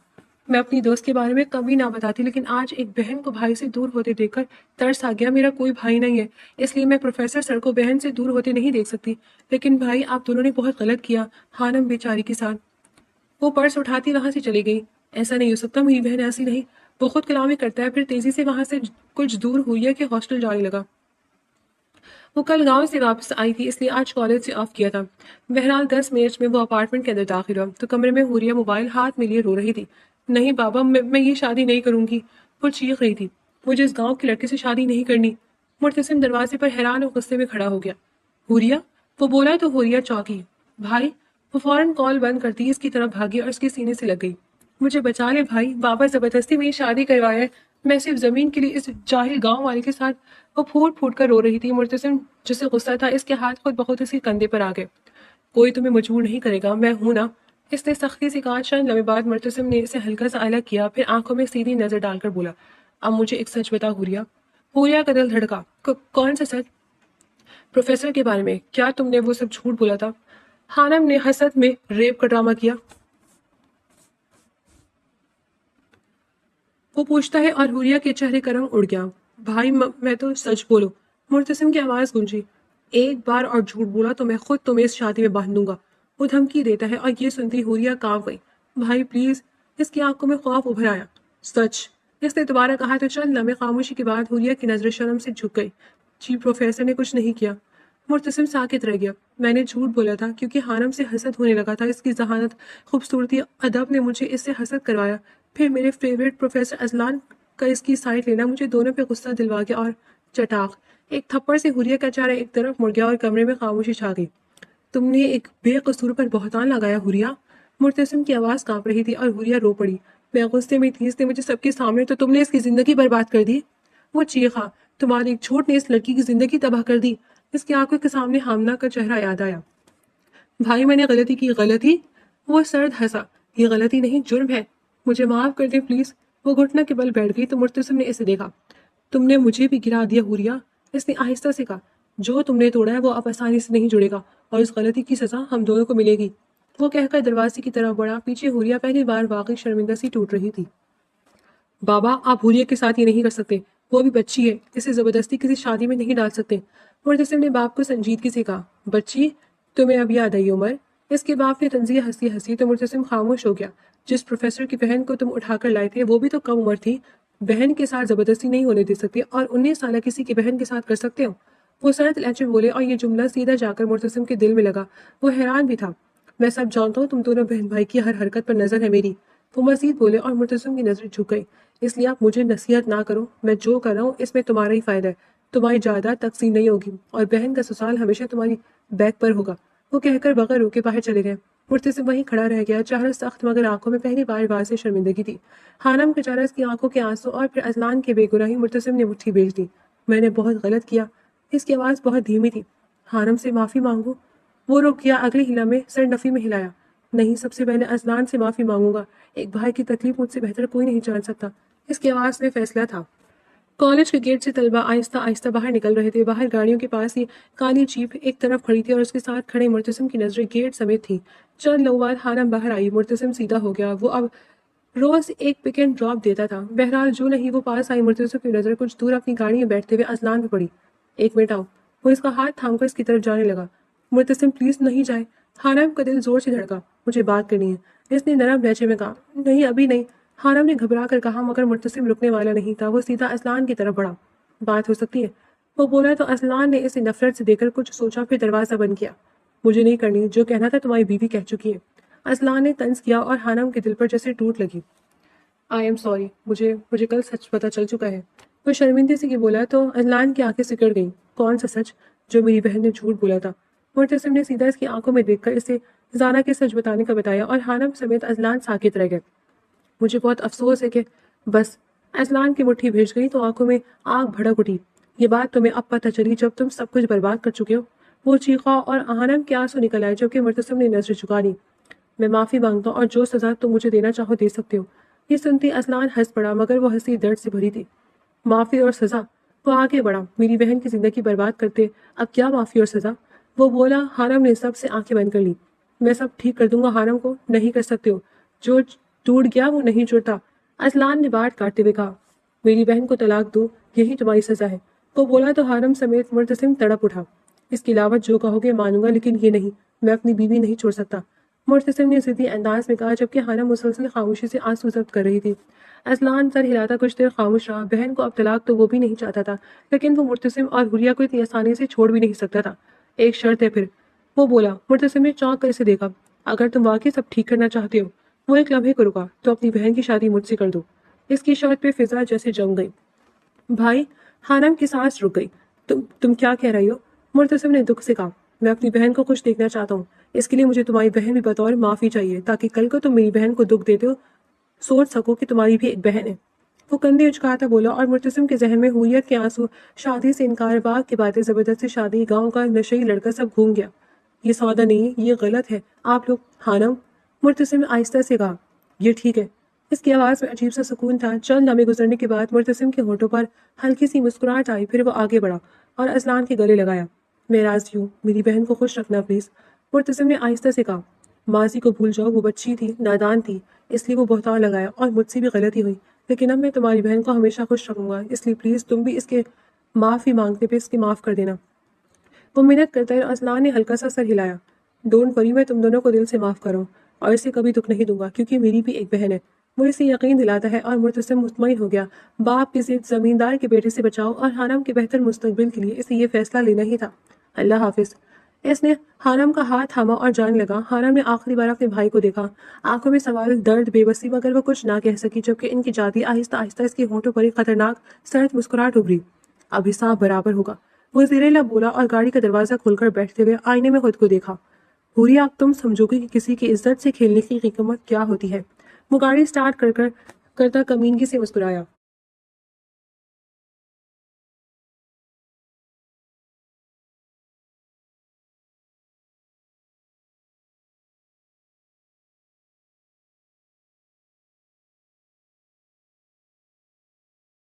میں اپنی دوست کے بارے میں کبھی نہ بتاتی لیکن آج ایک بہن کو بھائی سے دور ہوتے دیکھ کر ترس آ گیا۔ میرا کوئی بھائی نہیں ہے اس لیے میں پروفیسر سر کو بہن سے دور ہوتے نہیں دیکھ سکتی، لیکن بھائی آپ دونوں نے بہت غلط کیا۔ خانم بیچاری کے ساتھ وہ پرس اٹھاتی وہاں سے چلی گئی۔ ایسا نہیں ہو سکتا، میری بہن ایسی نہیں۔ وہ خود کلامی کرتا ہے پھر تیزی سے وہاں سے کچھ دور ہوئی ہے کہ ہاسٹل جانے لگا۔ وہ کل گاؤں سے واپس آئی تھی اس لیے آج کالج سے آف کیا تھا۔ بہرحال 10 منٹ میں وہ اپارٹمنٹ کے اندر داخل ہوا تو کمرے میں حوریہ موبائل ہاتھ میں لیے رو رہی تھی۔ نہیں بابا، میں یہ شادی نہیں کروں گی، وہ چیخ رہی تھی۔ مجھے اس گاؤں کے لڑکے سے شادی نہیں کرنی۔ مرتسم دروازے پر حیران اور غصے میں کھڑا ہو گیا۔ حوریہ؟ وہ بولا تو حوریہ چونکی۔ بھائی؟ وہ فوراً کال بند کرتی اس کی طرف بھاگی اور اس کے سینے سے لگ گئی۔ مجھے بچا لے بھائی، بابا زبردستی میری شادی کروایا ہے، میں صرف زمین کے لیے اس جاہل گاؤں والے کے ساتھ۔ وہ پھوٹ پھوٹ کر رو رہی تھی۔ مرتسم جسے غصہ تھا اس کے ہاتھ خود بخود اس کے کندھے پر آ گئے۔ کوئی تمہیں مجبور نہیں کرے گا، میں ہوں نا، اس نے سختی سے کہا۔ چند لمحے بعد مرتسم نے اسے ہلکا سا الگ کیا پھر آنکھوں میں سیدھی نظر ڈال کر بولا، اب مجھے ایک سچ بتا حوریہ۔ حوریہ کا دل دھڑکا۔ کون سا سچ؟ پروفیسر کے بارے میں، کیا تم نے وہ سب جھوٹ بولا تھا؟ خانم نے حسد میں ریپ کا ڈرامہ کیا؟ وہ پوچھتا ہے اور حوریہ کے چہرے کا رنگ اڑ گیا۔ بھائی میں تو سچ بولو، مرتسم کی آواز گونجی۔ ایک بار اور جھوٹ بولا تو میں خود تمہیں اس شادی میں باندھ دوں گا، وہ دھمکی دیتا ہے اور یہ سنتی حوریہ کانپ گئی۔ بھائی پلیز، اس کی آنکھوں میں خوف ابھر آیا۔ سچ، اس نے دوبارہ کہا تو چند لمحے خاموشی کے بعد حوریہ کی نظریں شرم سے جھک گئی۔ جی پروفیسر نے کچھ نہیں کیا۔ مرتسم ساکت رہ گیا۔ میں نے جھوٹ بولا تھا کیونکہ خانم سے حسد ہونے لگا تھا، اس کی ذہانت، خوبصورتی، ادب نے مجھے اس سے حسد کروایا۔ پھر میرے فیورٹ پروفیسر اذلان کا اس کی سائڈ لینا مجھے دونوں پہ غصہ دلوا گیا اور چٹاخ ایک تھپڑ سے حریہ کا چہرہ ایک طرف مڑ گیا اور کمرے میں خاموشی چھا گئی۔ تم نے ایک بے قصور پر بہتان لگایا حریہ؟ مرتسم کی آواز کانپ رہی تھی اور حریہ رو پڑی۔ میں غصے میں تھی، اس نے مجھے سب کے سامنے تو تم نے اس کی زندگی برباد کر دی۔ وہ چیخا، تمہاری ایک چھوٹ نے اس لڑکی کی زندگی تباہ کر دی۔ اس کی آنکھوں کے سامنے حاملہ کا چہرہ یاد آیا۔ بھائی میں نے غلطی کی۔ غلطی؟ وہ سرد ہنسا۔ یہ غلطی نہیں، جرم ہے، مجھے معاف کر دیں پلیز۔ وہ گھٹنا کے بل بیٹھ گئی تو مرتسم نے اسے دیکھا۔ تم نے مجھے بھی گرا دیا حریہ، اس نے آہستہ سے کہا۔ جو تم نے توڑا ہے وہ اب آسانی سے نہیں جڑے گا اور اس غلطی کی سزا ہم دونوں کو ملے گی۔ وہ کہہ کر دروازے کی طرف بڑھا۔ پیچھے حریہ پہلی بار واقعی شرمندہ سی ٹوٹ رہی تھی۔ بابا آپ حریہ کے ساتھ یہ نہیں کر سکتے، وہ بھی بچی ہے، اسے زبردستی کسی شادی میں نہیں ڈال سکتے۔ مرتسم نے باپ کو سنجیدگی سے کہا۔ بچی؟ تمہیں اب یاد آئی عمر؟ اس کے باپ نے طنزیہ ہنسی تو مرتسم خاموش ہو گیا۔ جس پروفیسر کی بہن کو تم اٹھا کر لائے تھے وہ بھی تو کم عمر تھی، بہن کے ساتھ زبردستی نہیں ہونے دے سکتے اور 19 سالہ کسی کی بہن کے ساتھ کر سکتے ہو؟ وہ سرد لہجے بولے اور یہ جملہ سیدھا جا کر مرتسم کے دل میں لگا۔ وہ حیران بھی تھا۔ میں سب جانتا ہوں، تم دونوں بہن بھائی کی ہر حرکت پر نظر ہے میری۔ وہ مزید بولے اور مرتسم کی نظر جھک گئی۔ اس لیے آپ مجھے نصیحت نہ کرو، میں جو کر رہا ہوں اس میں تمہارا ہی فائدہ ہے۔ تمہاری جائیداد تقسیم نہیں ہوگی اور بہن کا سسرال ہمیشہ تمہاری بیک پر ہوگا۔ وہ کہہ کر بغیر روکے باہر چلے گئے۔ مرتسم وہیں کھڑا رہ گیا، چہرہ سخت مگر آنکھوں میں پہلی بار واضح شرمندگی تھی۔ خانم کا چہرہ، اس کی آنکھوں کے آنسو اور پھر اذلان کے بے گناہی۔ مرتسم نے مٹھی بھیج دی۔ میں نے بہت غلط کیا۔ اس کی آواز بہت دھیمی تھی۔ خانم سے معافی مانگو؟ وہ رک گیا، اگلے ہی لمحے سر نفی میں ہلایا۔ نہیں، سب سے پہلے اذلان سے معافی مانگوں گا، ایک بھائی کی تکلیف مجھ سے بہتر کوئی نہیں جان سکتا۔ اس کی آواز میں فیصلہ تھا۔ کالج کے گیٹ سے طلبہ آہستہ آہستہ باہر نکل رہے تھے۔ باہر گاڑیوں کے پاس ہی کالی جیپ ایک طرف کھڑی تھی اور اس کے ساتھ کھڑے مرتسم کی نظریں گیٹ سمیت تھیں۔ چند لمحوں بعد خانم باہر آئی۔ مرتسم سیدھا ہو گیا۔ وہ اب روز ایک پک اینڈ ڈراپ دیتا تھا۔ بہرحال جو نہیں وہ پاس آئی، مرتسم کی نظر کچھ دور اپنی گاڑی میں بیٹھتے ہوئے اذلان پہ پڑی۔ ایک منٹ آؤ۔ وہ اس کا ہاتھ تھام کر اس کی طرف جانے لگا۔ مرتسم پلیز نہیں جائے۔ خانم کا دل زور سے دھڑکا۔ مجھے بات کرنی ہے، اس نے نرم لہجے میں کہا۔ نہیں ابھی نہیں، خانم نے گھبرا کر کہا، مگر مرتسم رکنے والا نہیں تھا۔ وہ سیدھا اذلان کی طرف بڑھا۔ بات ہو سکتی ہے، وہ بولا تو اذلان نے اسے نفرت سے دیکھ کر کچھ سوچا، پھر دروازہ بند کیا۔ مجھے نہیں کرنی، جو کہنا تھا تمہاری بیوی کہہ چکی ہے۔ اذلان نے طنز کیا اور خانم کے دل پر جیسے ٹوٹ لگی۔ آئی ایم سوری، مجھے کل سچ پتہ چل چکا ہے۔ وہ شرمندے سے یہ بولا تو اذلان کی آنکھیں سکڑ گئیں۔ کون سا سچ؟ جو میری بہن نے جھوٹ بولا تھا۔ مرتسم نے سیدھا اس کی آنکھوں میں دیکھ کر اسے زارا کے سچ بتانے کا بتایا اور خانم سمیت اذلان ساکت رہ گئے۔ مجھے بہت افسوس ہے کہ بس۔ اذلان کی مٹھی بھیج گئی تو آنکھوں میں آگ بھڑک اٹھی۔ یہ بات تمہیں اب پتہ چلی جب تم سب کچھ برباد کر چکے ہو؟ وہ چیخا اور خانم کے آنسو نکل آئے جبکہ مرتسم نے نظر جھکا لی۔ میں معافی مانگتا ہوں اور جو سزا تم مجھے دینا چاہو دے سکتے ہو۔ یہ سنتی اذلان ہنس پڑا، مگر وہ ہنسی درد سے بھری تھی۔ معافی اور سزا؟ وہ آگے بڑھا۔ میری بہن کی زندگی برباد کرتے اب کیا معافی اور سزا؟ وہ بولا۔ خانم نے سب سے آنکھیں بند کر لی۔ میں سب ٹھیک کر دوں گا خانم کو۔ نہیں کر سکتے ہو، جو ٹوٹ گیا وہ نہیں جڑتا۔ اذلان نے بات کاٹتے ہوئے کہا۔ میری بہن کو طلاق دو، یہی تمہاری سزا ہے۔ وہ بولا تو خانم سمیت مرتسم تڑپ اٹھا۔ اس کے علاوہ جو کہو گے مانوں گا، لیکن یہ نہیں، میں اپنی بیوی نہیں چھوڑ سکتا، مرتسم نے ضدی انداز میں کہا جبکہ خانم مسلسل خاموشی سے آنسو ضبط کر رہی تھی۔ اذلان سر ہلاتا کچھ دیر خاموش رہا۔ بہن کو اب طلاق تو وہ بھی نہیں چاہتا تھا، لیکن وہ مرتسم اور حریہ کو اتنی آسانی سے چھوڑ بھی نہیں سکتا تھا۔ ایک شرط ہے پھر، وہ بولا۔ مرتسم نے چونک کر اسے دیکھا۔ اگر تم واقعی سب ٹھیک کرنا چاہتے ہو، وہ ایک لمحے کو رکا، تو اپنی بہن کی شادی مجھ سے کر دو۔ اس کی شرط پہ فضا جیسے جم گئی۔ بھائی، خانم کی سانس رک گئی۔ تم کیا کہہ رہی ہو؟ مرتسم نے دکھ سے کہا۔ میں اپنی بہن کو خوش دیکھنا چاہتا ہوں، اس کے لیے مجھے تمہاری بہن بھی بطور معافی چاہیے، تاکہ کل کو تم میری بہن کو دکھ دیتے ہو سوچ سکو کہ تمہاری بھی ایک بہن ہے۔ وہ کندھے اچکاتا بولا اور مرتسم کے ذہن میں حریت کے آنسو، شادی سے انکار، باغ کی باتیں، زبردستی شادی، گاؤں کا نشئی لڑکا سب گھوم گیا۔ یہ سودا نہیں، یہ غلط ہے، آپ لوگ۔ خانم، مرتسم نے آہستہ سے کہا۔ یہ ٹھیک ہے۔ اس کی آواز میں عجیب سا سکون تھا۔ چند لمحے گزرنے کے بعد مرتسم کے ہونٹوں پر ہلکی سی مسکراہٹ آئی، پھر وہ آگے بڑھا اور اذلان کے گلے لگایا۔ میں راضی ہوں، میری بہن کو خوش رکھنا پلیز، مرتسم نے آہستہ سے کہا۔ ماضی کو بھول جاؤ، وہ بچی تھی، نادان تھی، اس لیے وہ بہتان لگایا اور مجھ سے بھی غلطی ہوئی، لیکن اب میں تمہاری بہن کو ہمیشہ خوش رکھوں گا، اس لیے پلیز تم بھی اس کے معافی مانگتے پہ اس کی معاف کر دینا۔ وہ منت کرتا ہے اور اذلان نے ہلکا سا سر ہلایا۔ ڈونٹ وری، میں تم دونوں کو دل سے معاف کروں اور اسے کبھی دکھ نہیں دوں گا، کیونکہ میری بھی ایک بہن ہے۔ وہ اسے یقین دلاتا ہے اور مرتسم مطمئن ہو گیا۔ باپ کی ضد زمیندار کے بیٹے سے بچاؤ اور خانم کے بہتر مستقبل کے لیے اسے یہ فیصلہ لینا ہی تھا۔ اللہ حافظ۔ اس نے حارم کا ہاتھ تھاما اور جان لگا۔ حارم نے آخری بار اپنے بھائی کو دیکھا، آنکھوں میں سوال، درد، بے بسی، مگر وہ کچھ نہ کہہ سکی، جبکہ ان کی جاتی آہستہ آہستہ اس کے ہونٹوں پر ایک خطرناک سرد مسکراہٹ ابھری۔ اب حساب برابر ہوگا، وہ زیر لب بولا اور گاڑی کا دروازہ کھول کر بیٹھتے ہوئے آئینے میں خود کو دیکھا۔ حوری، اب تم سمجھو گی کہ کسی کی عزت سے کھیلنے کی قیمت کیا ہوتی ہے۔ وہ گاڑی سٹارٹ کرتا کمینگی سے مسکرایا۔